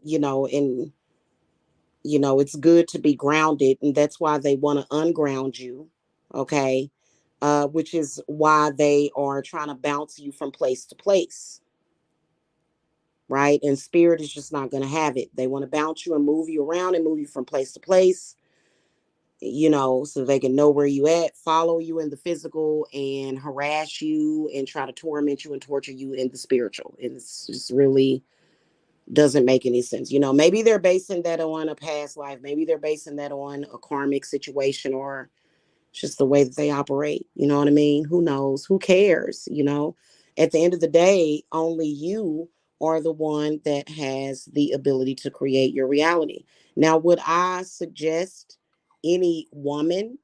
it's good to be grounded, and that's why they want to unground you. Okay. Which is why they are trying to bounce you from place to place, right? And spirit is just not going to have it. They want to bounce you and move you around and move you from place to place, so they can know where you at, follow you in the physical, and harass you and try to torment you and torture you in the spiritual. And it's just really doesn't make any sense. Maybe they're basing that on a past life. Maybe they're basing that on a karmic situation, or just the way that they operate. You know what I mean? Who knows? Who cares? At the end of the day, only you are the one that has the ability to create your reality. Now, would I suggest any woman,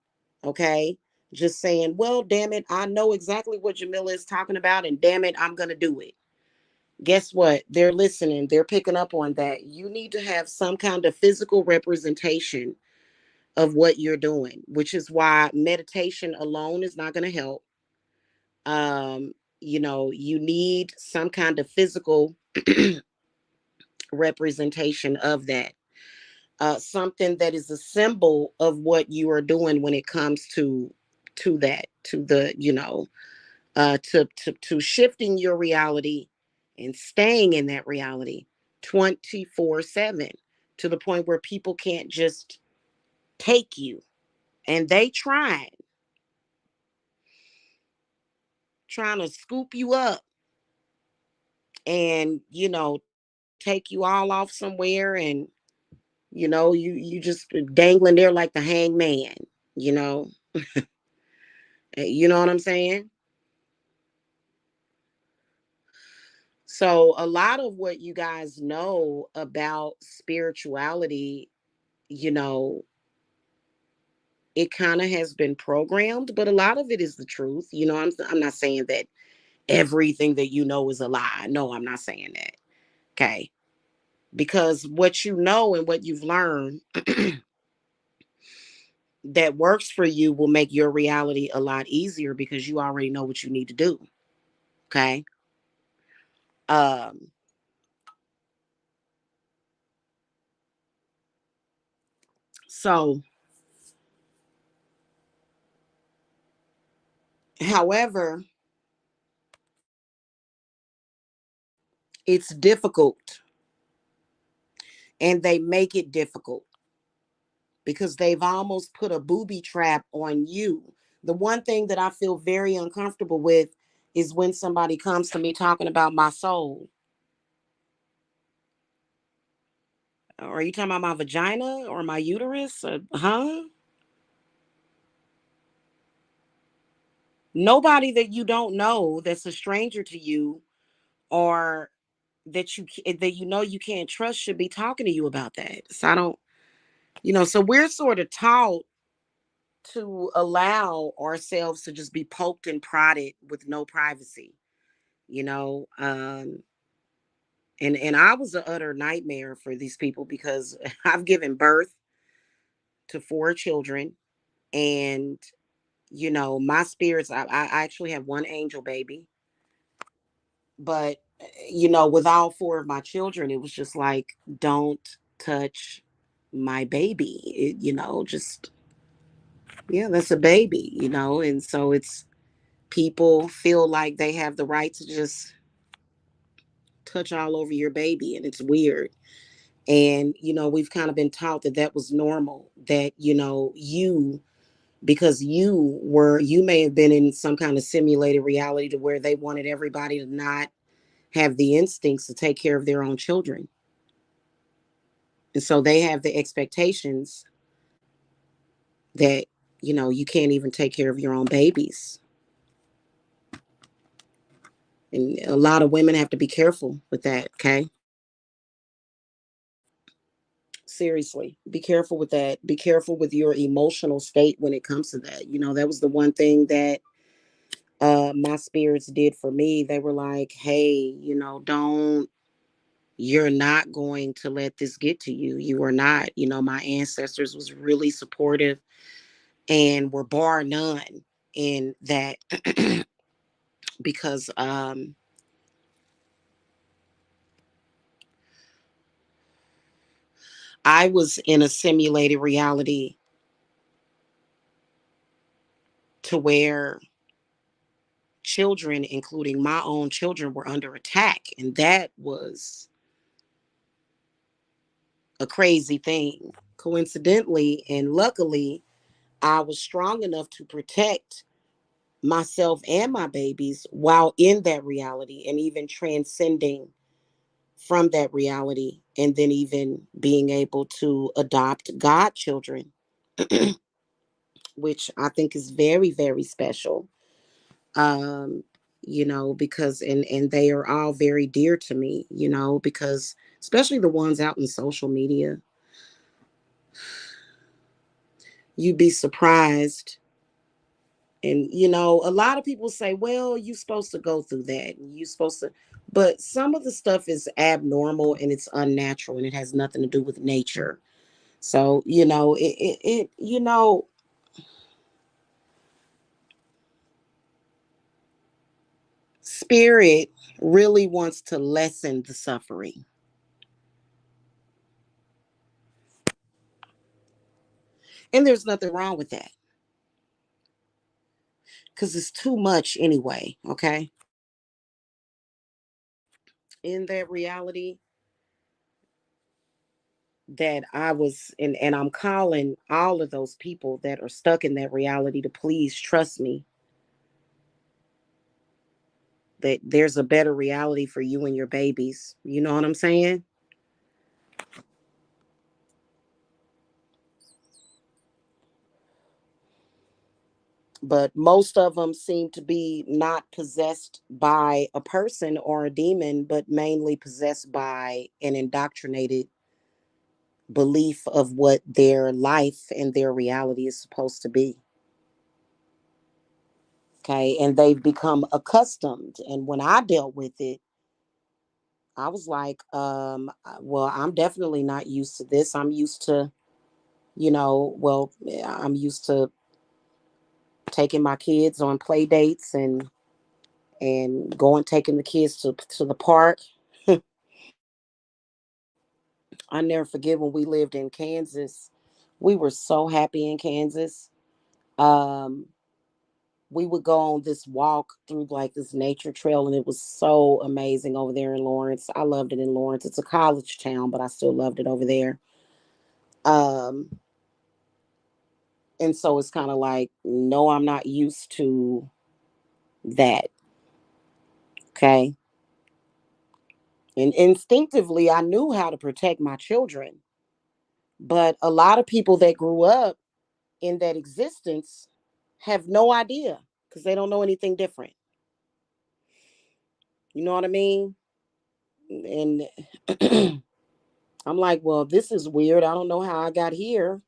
okay, just saying, well, damn it, I know exactly what Jamila is talking about, and damn it, I'm going to do it? Guess what? They're listening. They're picking up on that. You need to have some kind of physical representation of what you're doing, which is why meditation alone is not going to help. Um, you need some kind of physical representation of that. something that is a symbol of what you are doing when it comes to that, to the, to shifting your reality and staying in that reality 24/7, to the point where people can't just take you. And they trying to scoop you up and, take you all off somewhere, and you just dangling there like the hangman, you know. You know what I'm saying? So a lot of what you guys know about spirituality, you know, it kind of has been programmed, but a lot of it is the truth. I'm not saying that everything that you know is a lie. No, I'm not saying that. Okay? Because what you know and what you've learned that works for you will make your reality a lot easier, because you already know what you need to do. Okay? Um so however, it's difficult, and they make it difficult because they've almost put a booby trap on you. The one thing that I feel very uncomfortable with is when somebody comes to me talking about my soul. Are you talking about my vagina or my uterus? Huh? Nobody that you don't know, that's a stranger to you, or that you can't trust, should be talking to you about that. So I don't, so we're sort of taught to allow ourselves to just be poked and prodded with no privacy, you know. And I was an utter nightmare for these people, because I've given birth to four children, and my spirits. I actually have one angel baby, but with all four of my children, it was just like, don't touch my baby. Just, yeah, that's a baby, and so it's, people feel like they have the right to just touch all over your baby, and it's weird. And we've kind of been taught that that was normal, that because you may have been in some kind of simulated reality to where they wanted everybody to not have the instincts to take care of their own children, and so they have the expectations that you can't even take care of your own babies. And a lot of women have to be careful with that. Okay, seriously, be careful with that. Be careful with your emotional state when it comes to that. That was the one thing that my spirits did for me. They were like, hey, don't, you're not going to let this get to you. You are not. My ancestors was really supportive and were bar none in that. Because I was in a simulated reality to where children, including my own children, were under attack. And that was a crazy thing. Coincidentally and luckily, I was strong enough to protect myself and my babies while in that reality, and even transcending from that reality, and then even being able to adopt godchildren, which I think is very, very special. Um, because and they are all very dear to me, because especially the ones out in social media, you'd be surprised. And a lot of people say, well, you're supposed to go through that, and you're supposed to, but some of the stuff is abnormal and it's unnatural, and it has nothing to do with nature. So spirit really wants to lessen the suffering. And there's nothing wrong with that because it's too much anyway. Okay. In that reality that I was in, and I'm calling all of those people that are stuck in that reality to please trust me that there's a better reality for you and your babies. You know what I'm saying? But most of them seem to be not possessed by a person or a demon, but mainly possessed by an indoctrinated belief of what their life and their reality is supposed to be. Okay. And they've become accustomed. And when I dealt with it, I was like, well, I'm definitely not used to this. I'm used to, I'm used to taking my kids on play dates and going taking the kids to the park. I never forget when we lived in Kansas. We were so happy in Kansas. Um, we would go on this walk through like this nature trail, and it was so amazing over there in Lawrence. I loved it in Lawrence. It's a college town, but I still loved it over there. Um, and so it's kind of like, no, I'm not used to that. Okay. And instinctively, I knew how to protect my children. But a lot of people that grew up in that existence have no idea because they don't know anything different. You know what I mean? And I'm like, well, this is weird. I don't know how I got here.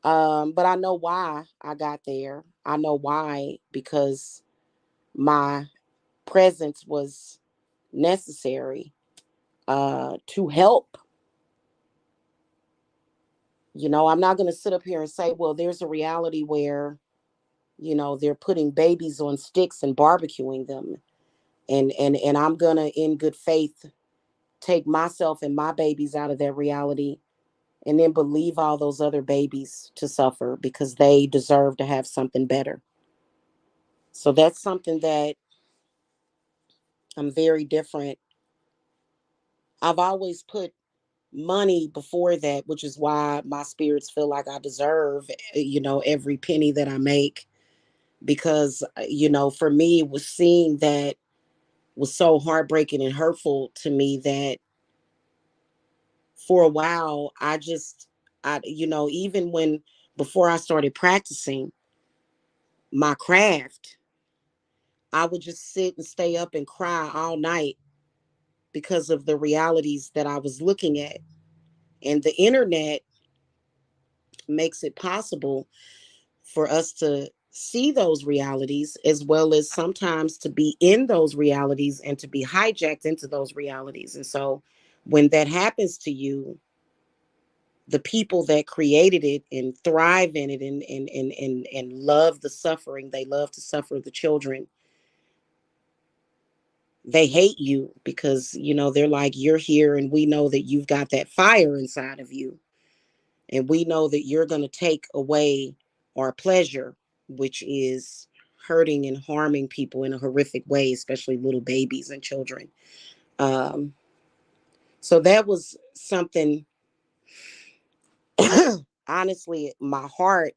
But I know why I got there. I know why, because my presence was necessary to help. I'm not going to sit up here and say, well, there's a reality where, they're putting babies on sticks and barbecuing them. And I'm going to, in good faith, take myself and my babies out of that reality and then believe all those other babies to suffer because they deserve to have something better. So that's something that I'm very different. I've always put money before that, which is why my spirits feel like I deserve, every penny that I make. Because, for me, it was seeing that was so heartbreaking and hurtful to me that for a while, even when before I started practicing my craft, I would just sit and stay up and cry all night because of the realities that I was looking at. And the internet makes it possible for us to see those realities as well as sometimes to be in those realities and to be hijacked into those realities. And so when that happens to you, the people that created it and thrive in it and love the suffering, they love to suffer the children, they hate you because they're like, you're here and we know that you've got that fire inside of you, and we know that you're going to take away our pleasure, which is hurting and harming people in a horrific way, especially little babies and children. um, so that was something honestly my heart.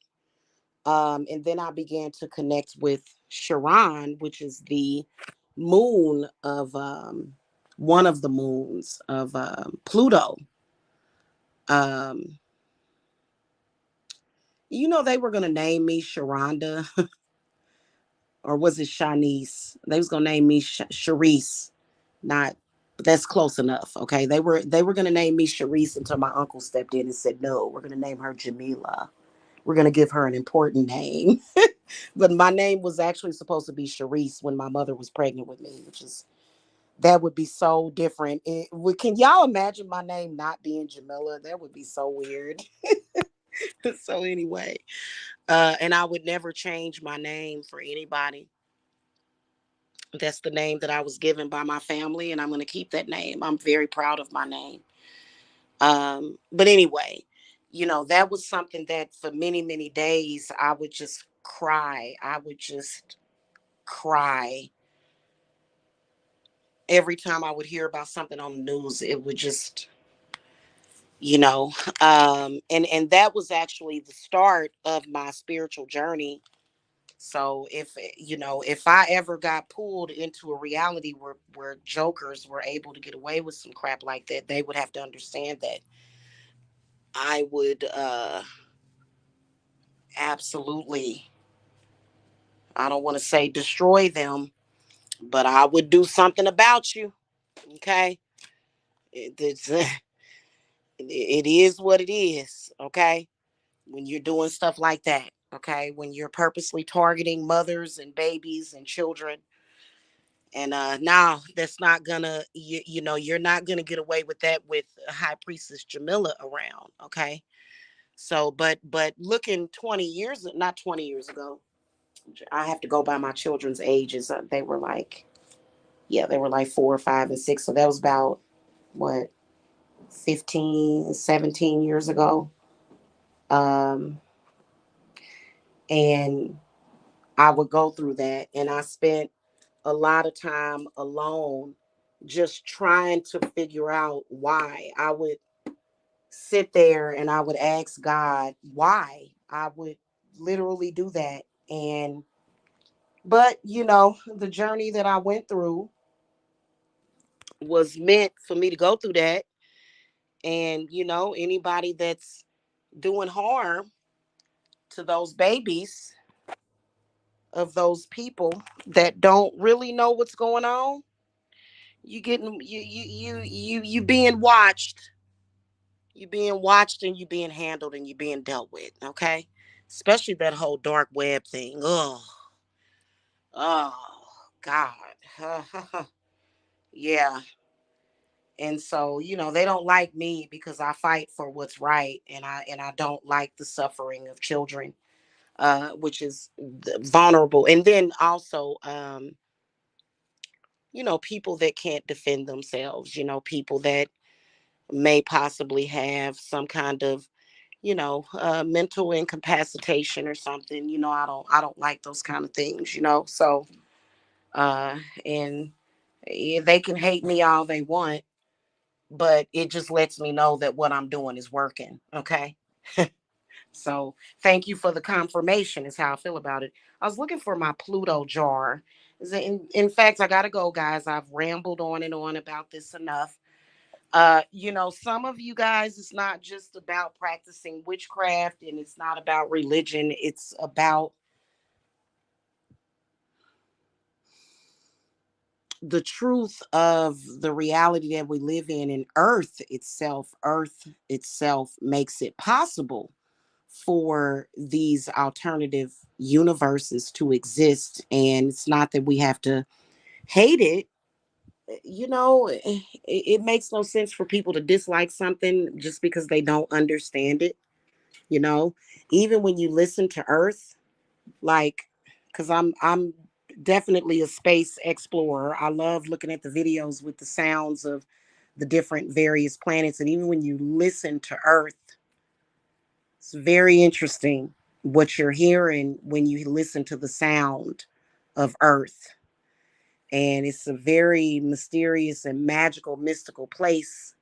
And then I began to connect with Sharon, which is the moon of one of the moons of Pluto. Um, they were gonna name me Sharonda, or was it Shanice? They was gonna name me Sharice. Not, but that's close enough. Okay, they were gonna name me Sharice until my uncle stepped in and said, "No, we're gonna name her Jamila. We're gonna give her an important name." But my name was actually supposed to be Sharice when my mother was pregnant with me, which is that would be so different. Can y'all imagine my name not being Jamila? That would be so weird. So anyway, and I would never change my name for anybody. That's the name that I was given by my family, and I'm going to keep that name. I'm very proud of my name. But anyway, that was something that for many, many days I would just cry. I would just cry every time I would hear about something on the news. It would just, you know, and that was actually the start of my spiritual journey. So if I ever got pulled into a reality where jokers were able to get away with some crap like that, they would have to understand that I would absolutely, I don't want to say destroy them, but I would do something about you. Okay, it's it is what it is. Okay, when you're doing stuff like that. Okay, when you're purposely targeting mothers and babies and children. And now that's not gonna, you're not gonna get away with that with High Priestess Jamila around. Okay, so but looking 20 years, not 20 years ago, I have to go by my children's ages. They were like, yeah, they were like 4, 5, and 6. So that was about what, 15, 17 years ago. Um, and I would go through that, and I spent a lot of time alone just trying to figure out why. I would sit there and I would ask God why. I would literally do that. And but the journey that I went through was meant for me to go through that. And anybody that's doing harm to those babies of those people that don't really know what's going on, you getting you being watched. You being watched, and you being handled, and you being dealt with. Okay, especially that whole dark web thing. Oh God. Yeah. And so they don't like me because I fight for what's right, and I don't like the suffering of children, which is vulnerable. And then also, people that can't defend themselves. People that may possibly have some kind of mental incapacitation or something. I don't like those kind of things. So uh and yeah, they can hate me all they want, but it just lets me know that what I'm doing is working. Okay. So thank you for the confirmation is how I feel about it. I was looking for my Pluto jar. In fact, I gotta go, guys. I've rambled on and on about this enough. Some of you guys, it's not just about practicing witchcraft, and it's not about religion. It's about the truth of the reality that we live in. And Earth itself makes it possible for these alternative universes to exist. And it's not that we have to hate it. It makes no sense for people to dislike something just because they don't understand it. you know Even when you listen to Earth, like, because I'm definitely a space explorer. I love looking at the videos with the sounds of the different various planets. And even when you listen to Earth, it's very interesting what you're hearing when you listen to the sound of Earth. And it's a very mysterious and magical, mystical place.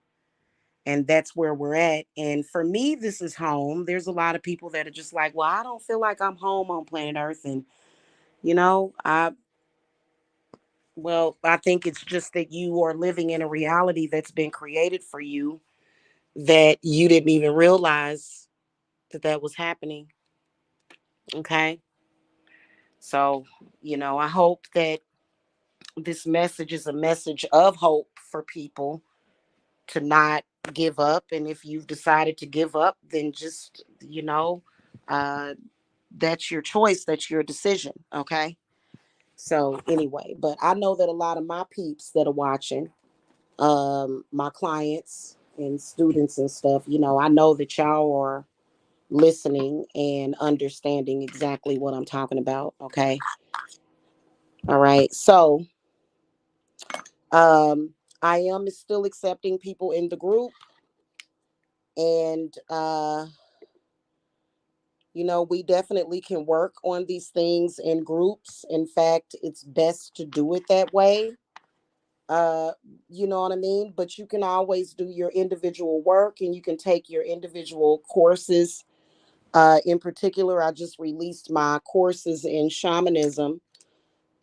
And that's where we're at. And for me, this is home. There's a lot of people that are just like, well, I don't feel like I'm home on planet Earth. And, I think it's just that you are living in a reality that's been created for you that you didn't even realize that was happening. Okay. So, I hope that this message is a message of hope for people to not give up. And if you've decided to give up, then just, uh, that's your choice, that's your decision. Okay. So, anyway, but I know that a lot of my peeps that are watching, my clients and students and stuff, I know that y'all are listening and understanding exactly what I'm talking about. Okay. All right. So, um, I am still accepting people in the group. And We definitely can work on these things in groups. In fact, it's best to do it that way. Uh, you know what I mean? But you can always do your individual work and you can take your individual courses. In particular, I just released my courses in shamanism.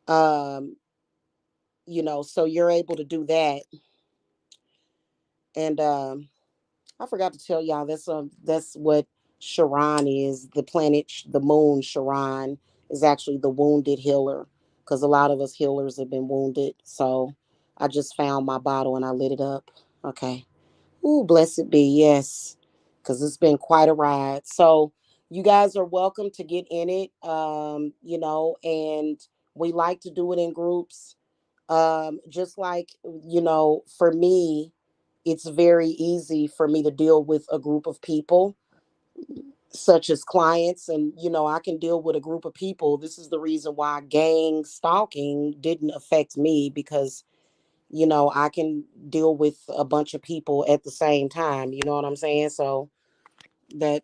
Um, so you're able to do that. And I forgot to tell y'all that's what Charon is. The planet, the moon, Charon is actually the wounded healer, because a lot of us healers have been wounded. So I just found my bottle and I lit it up. Okay. Ooh, blessed be, yes, because it's been quite a ride. So you guys are welcome to get in it, and we like to do it in groups. Just like, for me, it's very easy for me to deal with a group of people, such as clients, and, I can deal with a group of people. This is the reason why gang stalking didn't affect me, because I can deal with a bunch of people at the same time. You know what I'm saying? So that,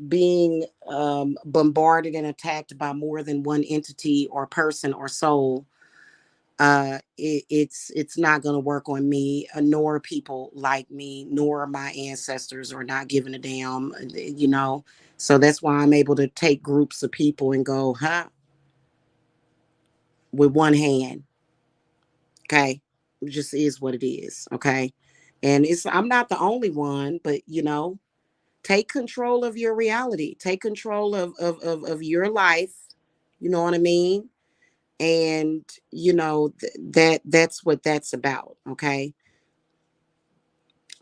being bombarded and attacked by more than one entity or person or soul, it's not going to work on me, nor people like me, nor my ancestors, or not giving a damn, so that's why I'm able to take groups of people and go, with one hand. Okay. It just is what it is. Okay. And I'm not the only one, but take control of your reality, take control of your life. You know what I mean? And that's what that's about. Okay.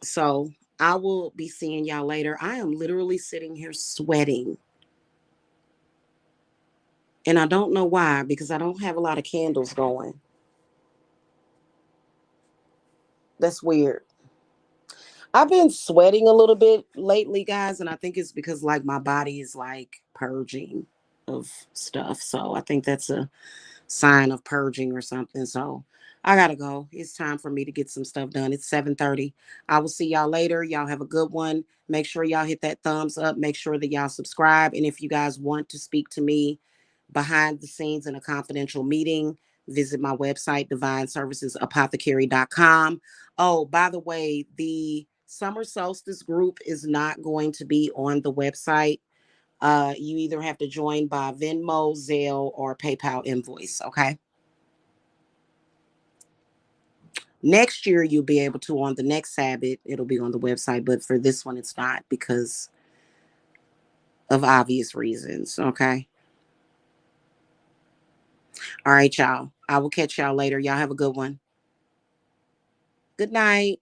So I will be seeing y'all later. I am literally sitting here sweating. And I don't know why, because I don't have a lot of candles going. That's weird. I've been sweating a little bit lately, guys, and I think it's because like my body is like purging of stuff. So I think that's a sign of purging or something. So I gotta go. It's time for me to get some stuff done. It's 7:30. I will see y'all later. Y'all have a good one. Make sure y'all hit that thumbs up. Make sure that y'all subscribe. And if you guys want to speak to me behind the scenes in a confidential meeting, visit my website, divineservicesapothecary.com. Oh, by the way, the summer solstice group is not going to be on the website. You either have to join by Venmo, Zelle, or PayPal invoice. Okay. Next year, you'll be able to on the next Sabbath. It'll be on the website. But for this one, it's not, because of obvious reasons. Okay. All right, y'all. I will catch y'all later. Y'all have a good one. Good night.